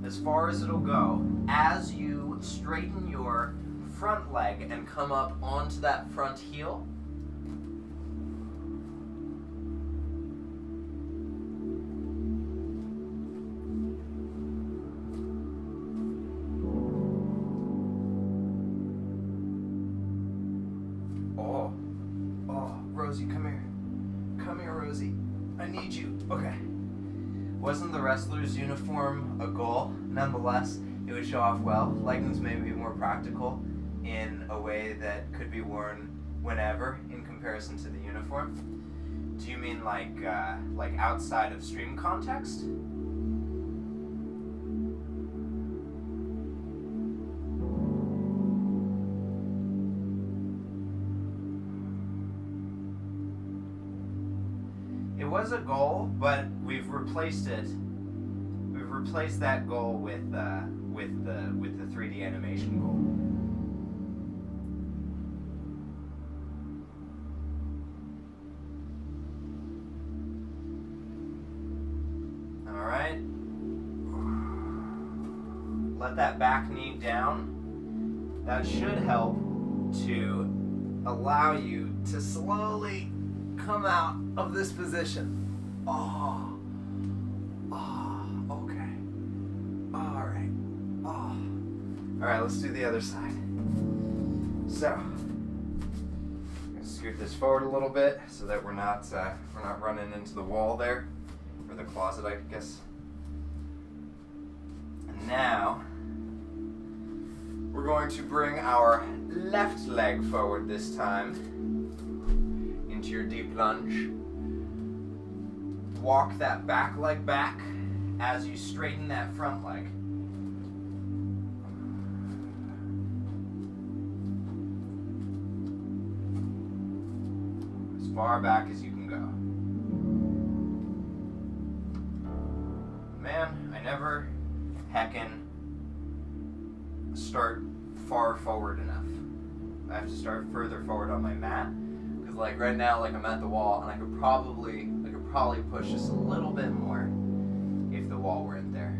as far as it'll go as you straighten your front leg and come up onto that front heel. Rosie, come here. Come here, Rosie. I need you. Okay. Wasn't the wrestler's uniform a goal? Nonetheless, it would show off well. Leggings may be more practical in a way that could be worn whenever in comparison to the uniform. Do you mean like outside of stream context? It was a goal, but we've replaced it. We've replaced that goal with the 3D animation goal. All right. Let that back knee down. That should help to allow you to slowly come out of this position. Oh, okay. All right. All right, let's do the other side. So, I'm gonna scoot this forward a little bit so that we're not running into the wall there, or the closet, I guess. And now, we're going to bring our left leg forward this time into your deep lunge. Walk that back leg back as you straighten that front leg. As far back as you can go. Man, I never heckin' start far forward enough. I have to start further forward on my mat. Like right now, like I'm at the wall, and I could probably push just a little bit more if the wall weren't there.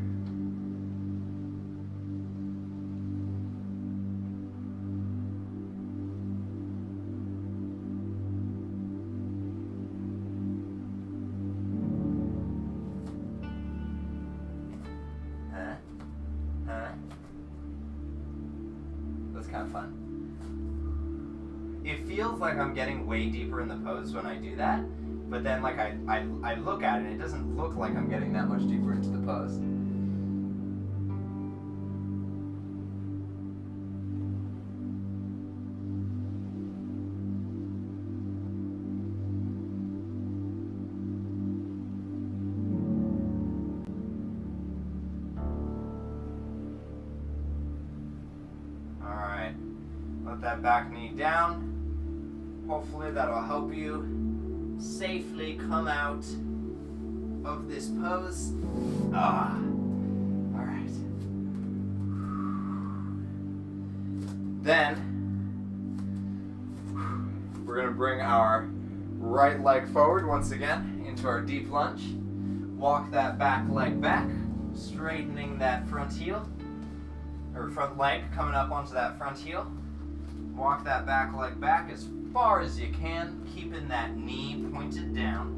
Huh? That's kind of fun. It feels like I'm getting way deeper in the pose when I do that, but then like I look at it and it doesn't look like I'm getting that much deeper into the pose. All right, let that back knee down. Hopefully that'll help you safely come out of this pose. All right. Then we're going to bring our right leg forward once again into our deep lunge. Walk that back leg back, straightening that front heel, or front leg coming up onto that front heel. Walk that back leg back as far as you can, keeping that knee pointed down.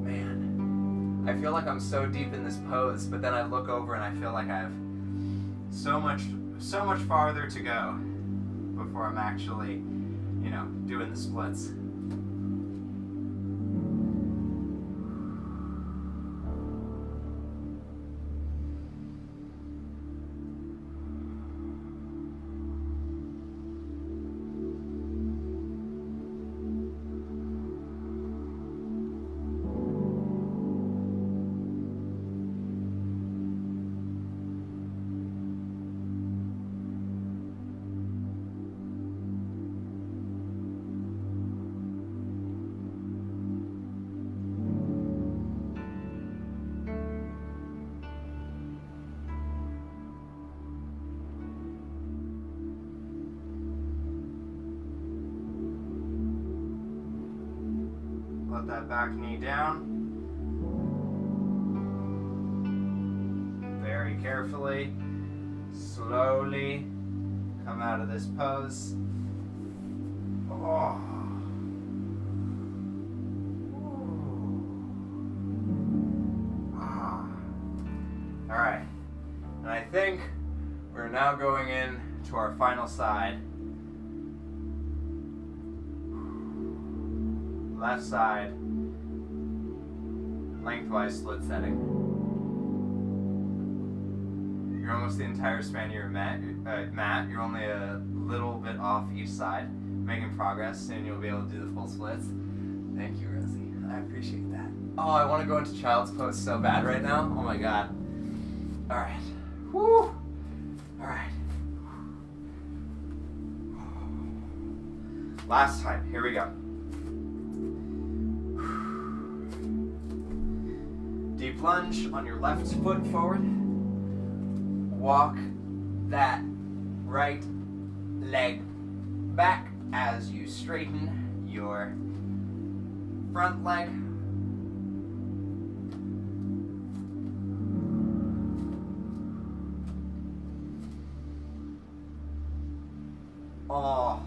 Man, I feel like I'm so deep in this pose, but then I look over and I feel like I have so much farther to go before I'm actually, doing the splits. Let that back knee down. Very carefully, slowly come out of this pose. Oh. All right, and I think we're now going in to our final side. Left side, lengthwise split setting. You're almost the entire span of your mat. You're only a little bit off each side, making progress. Soon you'll be able to do the full splits. Thank you, Rosie. I appreciate that. Oh, I want to go into child's pose so bad right now. Oh my god. All right. Woo. All right. Last time. Here we go. Deep lunge on your left foot forward. Walk that right leg back as you straighten your front leg. Oh.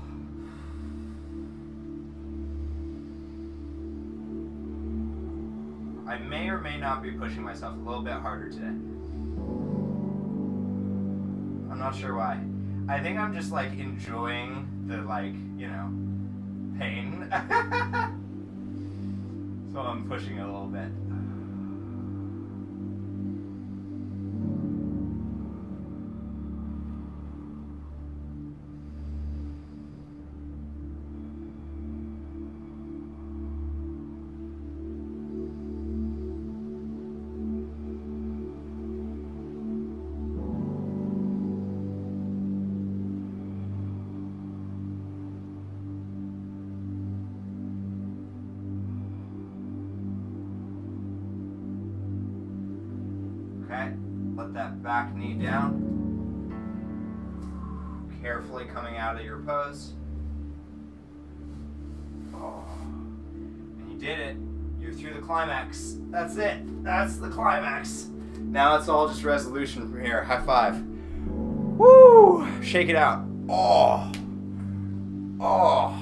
I may or may not be pushing myself a little bit harder today. I'm not sure why. I think I'm just like enjoying the pain. So I'm pushing a little bit. Okay, let that back knee down. Carefully coming out of your pose. Oh, and you did it. You're through the climax. That's it. That's the climax. Now it's all just resolution from here. High five. Woo! Shake it out. Oh. Oh.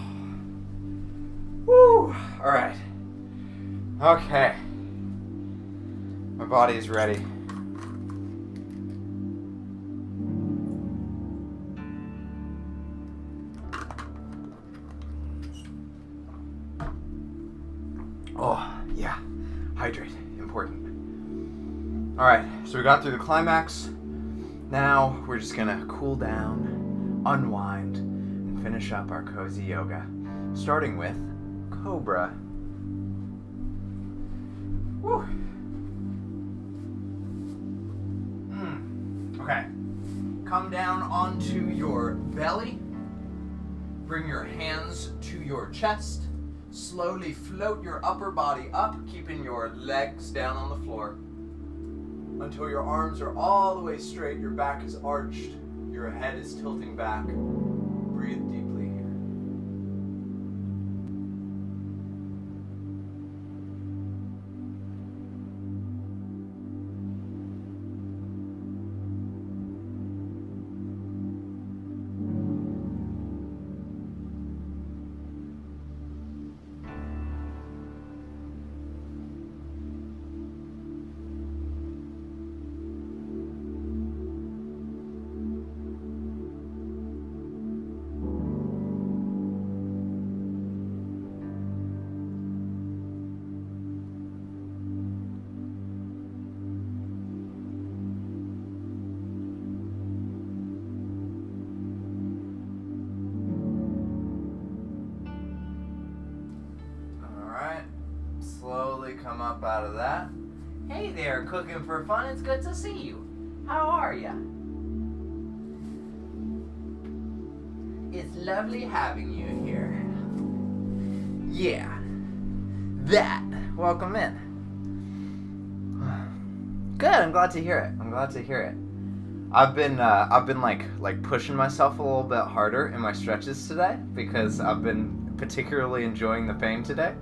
Woo! All right. Okay. My body is ready. Oh, yeah. Hydrate. Important. Alright, so we got through the climax. Now we're just gonna cool down, unwind, and finish up our cozy yoga. Starting with Cobra. Woo! Okay. Come down onto your belly. Bring your hands to your chest. Slowly float your upper body up, keeping your legs down on the floor until your arms are all the way straight, your back is arched, your head is tilting back. Breathe deeply here. Slowly come up out of that. Hey there, cooking for fun. It's good to see you. How are ya? It's lovely having you here. Yeah. That. Welcome in. Good. I'm glad to hear it. I've been like pushing myself a little bit harder in my stretches today because I've been particularly enjoying the pain today.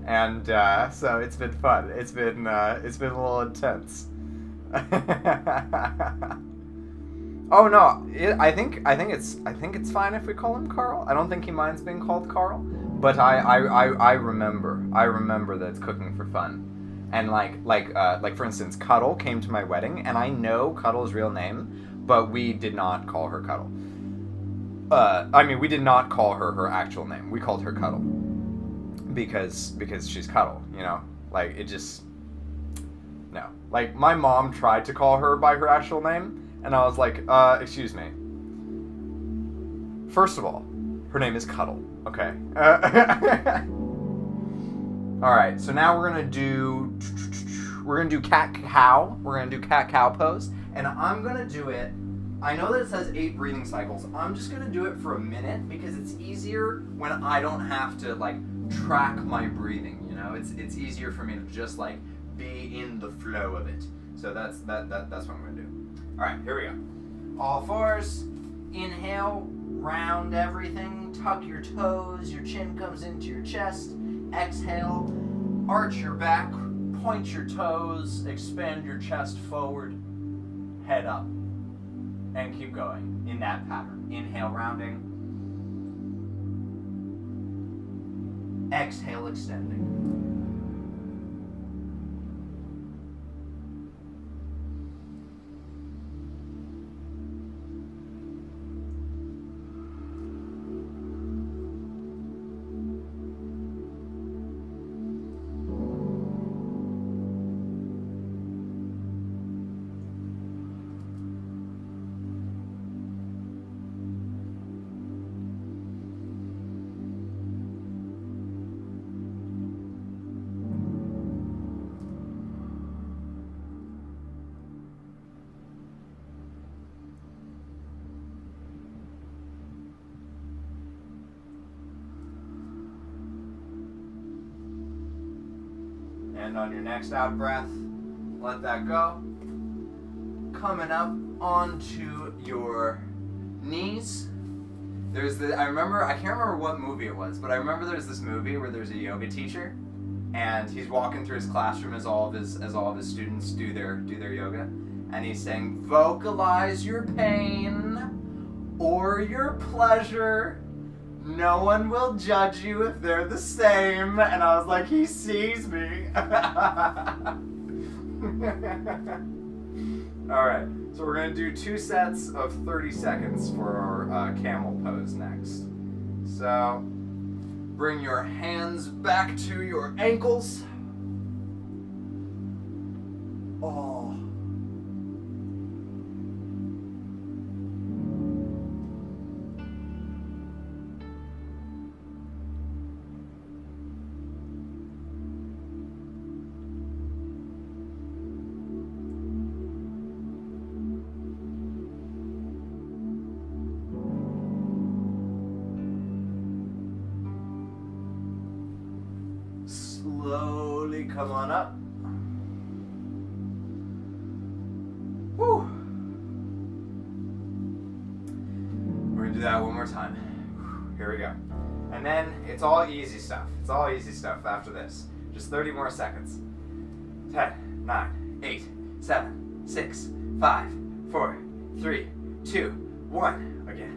And so it's been fun. It's been a little intense. Oh no, I think it's fine if we call him Carl. I don't think he minds being called Carl. But I remember that it's cooking for fun. And like for instance, Cuddle came to my wedding, and I know Cuddle's real name, but we did not call her Cuddle. I mean, we did not call her actual name. We called her Cuddle because she's Cuddle, you know. Like, it just, no. Like, my mom tried to call her by her actual name, and I was like, excuse me. First of all, her name is Cuddle, okay? Alright, so now we're gonna do cat-cow. We're gonna do cat-cow pose, and I'm gonna do it. I know that it says 8 breathing cycles. I'm just gonna do it for a minute because it's easier when I don't have to, like, track my breathing, you know? It's easier for me to just, like, be in the flow of it. So that's what I'm gonna do. Alright, here we go. All fours. Inhale, round everything, tuck your toes, your chin comes into your chest. Exhale, arch your back, point your toes, expand your chest forward, head up, and keep going in that pattern. Inhale, rounding. Exhale, extending. And on your next out breath, let that go. Coming up onto your knees. I can't remember what movie it was, but I remember there's this movie where there's a yoga teacher, and he's walking through his classroom as all of his students do their yoga, and he's saying, vocalize your pain or your pleasure. No one will judge you if they're the same. And I was like, he sees me. Alright, so we're going to do 2 sets of 30 seconds for our camel pose next. So, bring your hands back to your ankles. Oh. Slowly come on up. Whew. We're gonna do that one more time. Here we go. And then it's all easy stuff. It's all easy stuff after this. Just 30 more seconds. 10, 9, 8, 7, 6, 5, 4, 3, 2, 1. Again.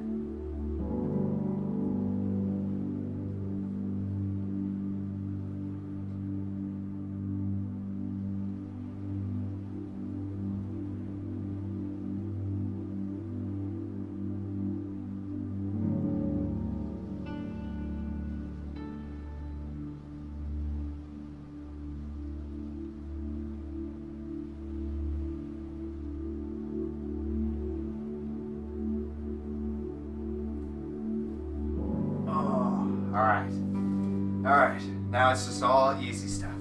Alright, now it's just all easy stuff.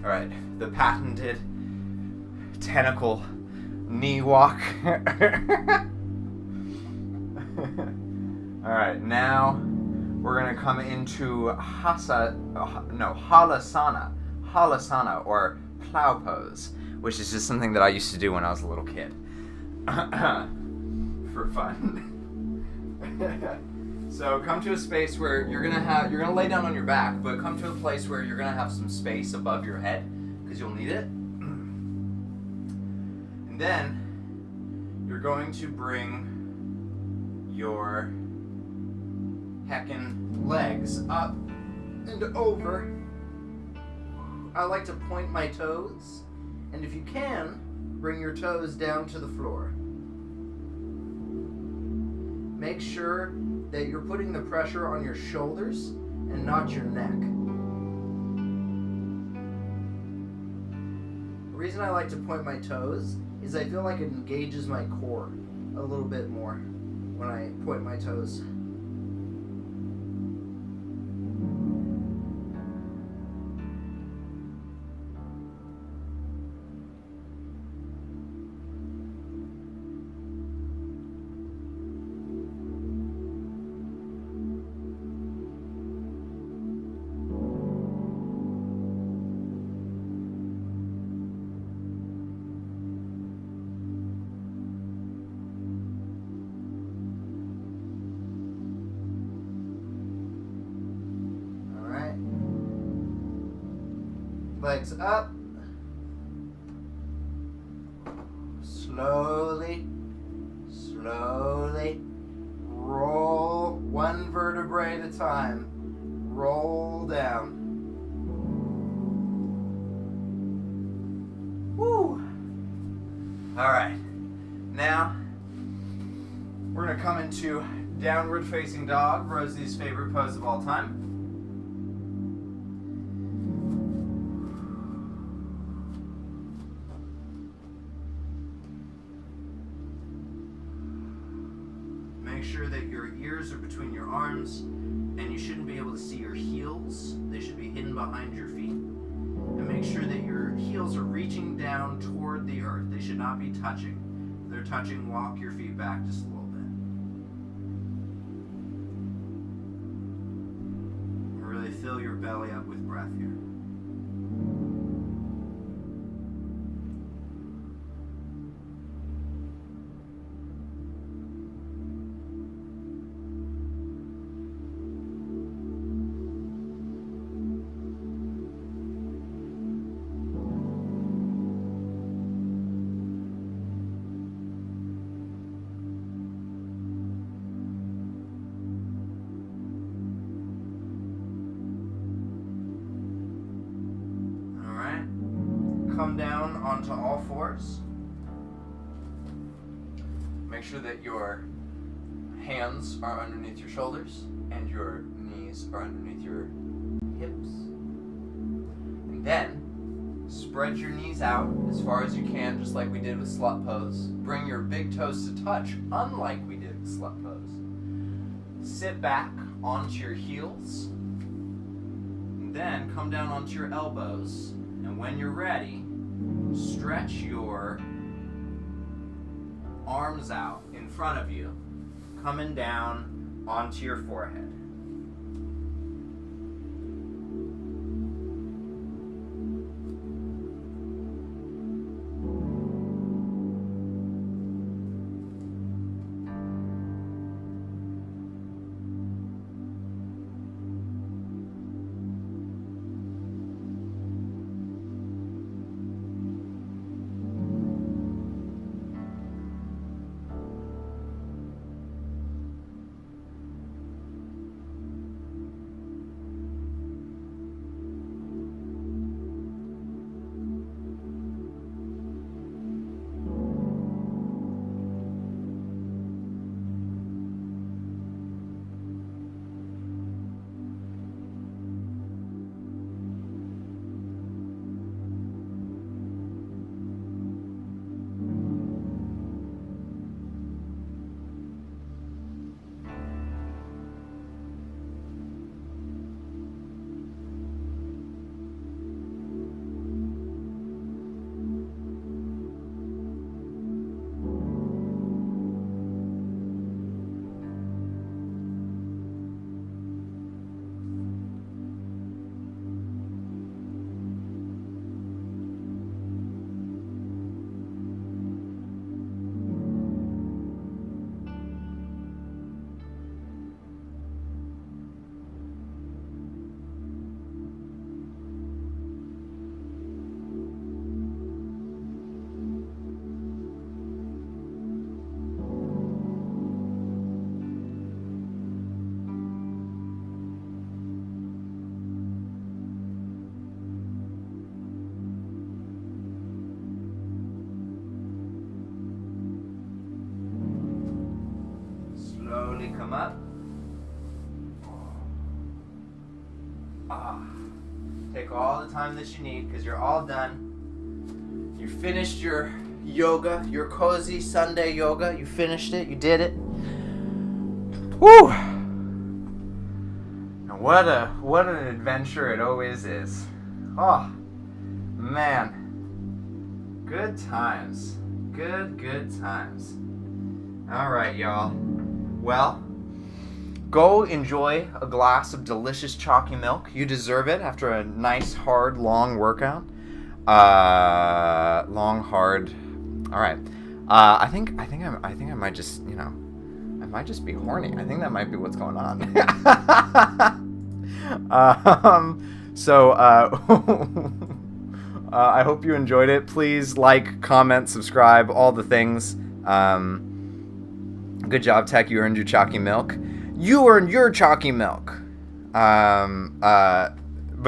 Alright, the patented tentacle knee walk. Alright, now we're going to come into halasana, or plow pose, which is just something that I used to do when I was a little kid. For fun. So come to a space where you're gonna lay down on your back, but come to a place where you're gonna have some space above your head, because you'll need it. And then you're going to bring your heckin' legs up and over. I like to point my toes, and if you can, bring your toes down to the floor. Make sure that you're putting the pressure on your shoulders and not your neck. The reason I like to point my toes is I feel like it engages my core a little bit more when I point my toes. Legs up. Slowly, slowly roll one vertebrae at a time. Roll down. Woo! All right. Now we're going to come into downward facing dog, Rosie's favorite pose of all time. Make sure that your ears are between your arms, and you shouldn't be able to see your heels. They should be hidden behind your feet. And make sure that your heels are reaching down toward the earth. They should not be touching. If they're touching, walk your feet back just a little bit. And really fill your belly up with breath here. Come down onto all fours. Make sure that your hands are underneath your shoulders and your knees are underneath your hips. And then spread your knees out as far as you can, just like we did with slut pose. Bring your big toes to touch, unlike we did with slut pose. Sit back onto your heels. And then come down onto your elbows. And when you're ready, stretch your arms out in front of you, coming down onto your forehead. slowly come up. Take all the time that you need because you're all done. You finished your yoga, your cozy Sunday yoga. You finished it. You did it. Woo! And what an adventure it always is. Oh, man. Good times. Good times. All right, y'all. Well, go enjoy a glass of delicious chalky milk. You deserve it after a nice, hard, long workout. Long, hard. All right. I think I might just, I might just be horny. I think that might be what's going on. I hope you enjoyed it. Please like, comment, subscribe, all the things. Good job, Tech. You earned your chalky milk. You earned your chalky milk. But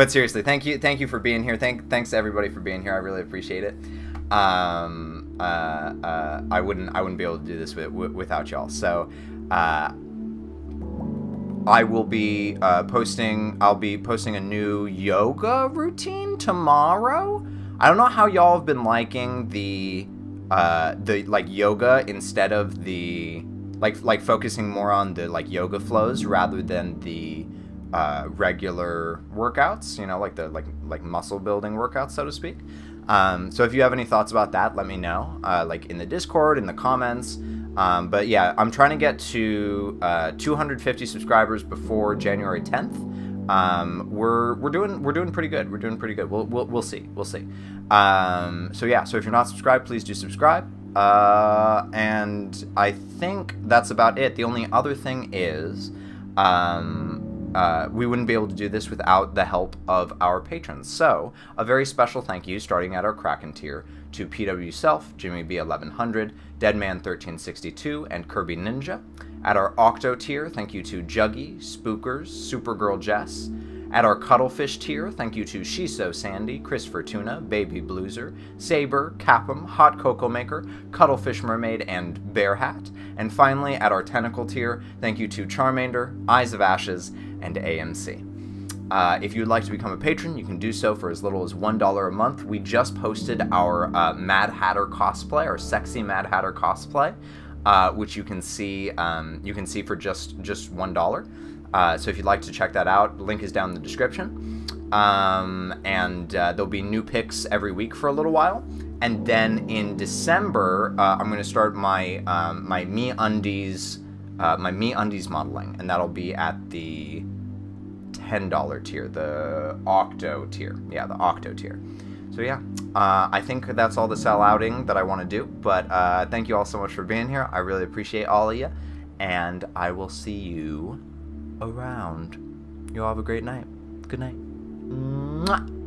seriously, thank you for being here. Thanks to everybody for being here. I really appreciate it. I wouldn't be able to do this without y'all. So, I will be posting a new yoga routine tomorrow. I don't know how y'all have been liking the like yoga instead of the like focusing more on the like yoga flows rather than the regular workouts, like the like muscle building workouts, so to speak. So if you have any thoughts about that, let me know, like in the Discord, in the comments. But yeah, I'm trying to get to 250 subscribers before January 10th. We're doing pretty good. We're doing pretty good. We'll see. So yeah, so if you're not subscribed, please do subscribe. And I think that's about it. The only other thing is, we wouldn't be able to do this without the help of our patrons. So, a very special thank you, starting at our Kraken tier, to PW Self, Jimmy B1100, Deadman1362, and Kirby Ninja. At our Octo tier, thank you to Juggy, Spookers, Supergirl Jess. At our Cuddlefish tier, thank you to Shiso Sandy, Chris Fortuna, Baby Blueser, Saber, Capum, Hot Cocoa Maker, Cuddlefish Mermaid, and Bear Hat. And finally, at our Tentacle tier, thank you to Charmander, Eyes of Ashes, and AMC. If you'd like to become a patron, you can do so for as little as $1 a month. We just posted our Mad Hatter cosplay, our sexy Mad Hatter cosplay, which you can see for just $1. So if you'd like to check that out, link is down in the description. And there'll be new pics every week for a little while. And then in December, I'm going to start my my MeUndies modeling, and that'll be at the $10 tier, the Octo tier. Yeah, the Octo tier. So yeah, I think that's all the sell outing that I want to do. But thank you all so much for being here. I really appreciate all of you, and I will see you around. You all have a great night. Good night. Mwah.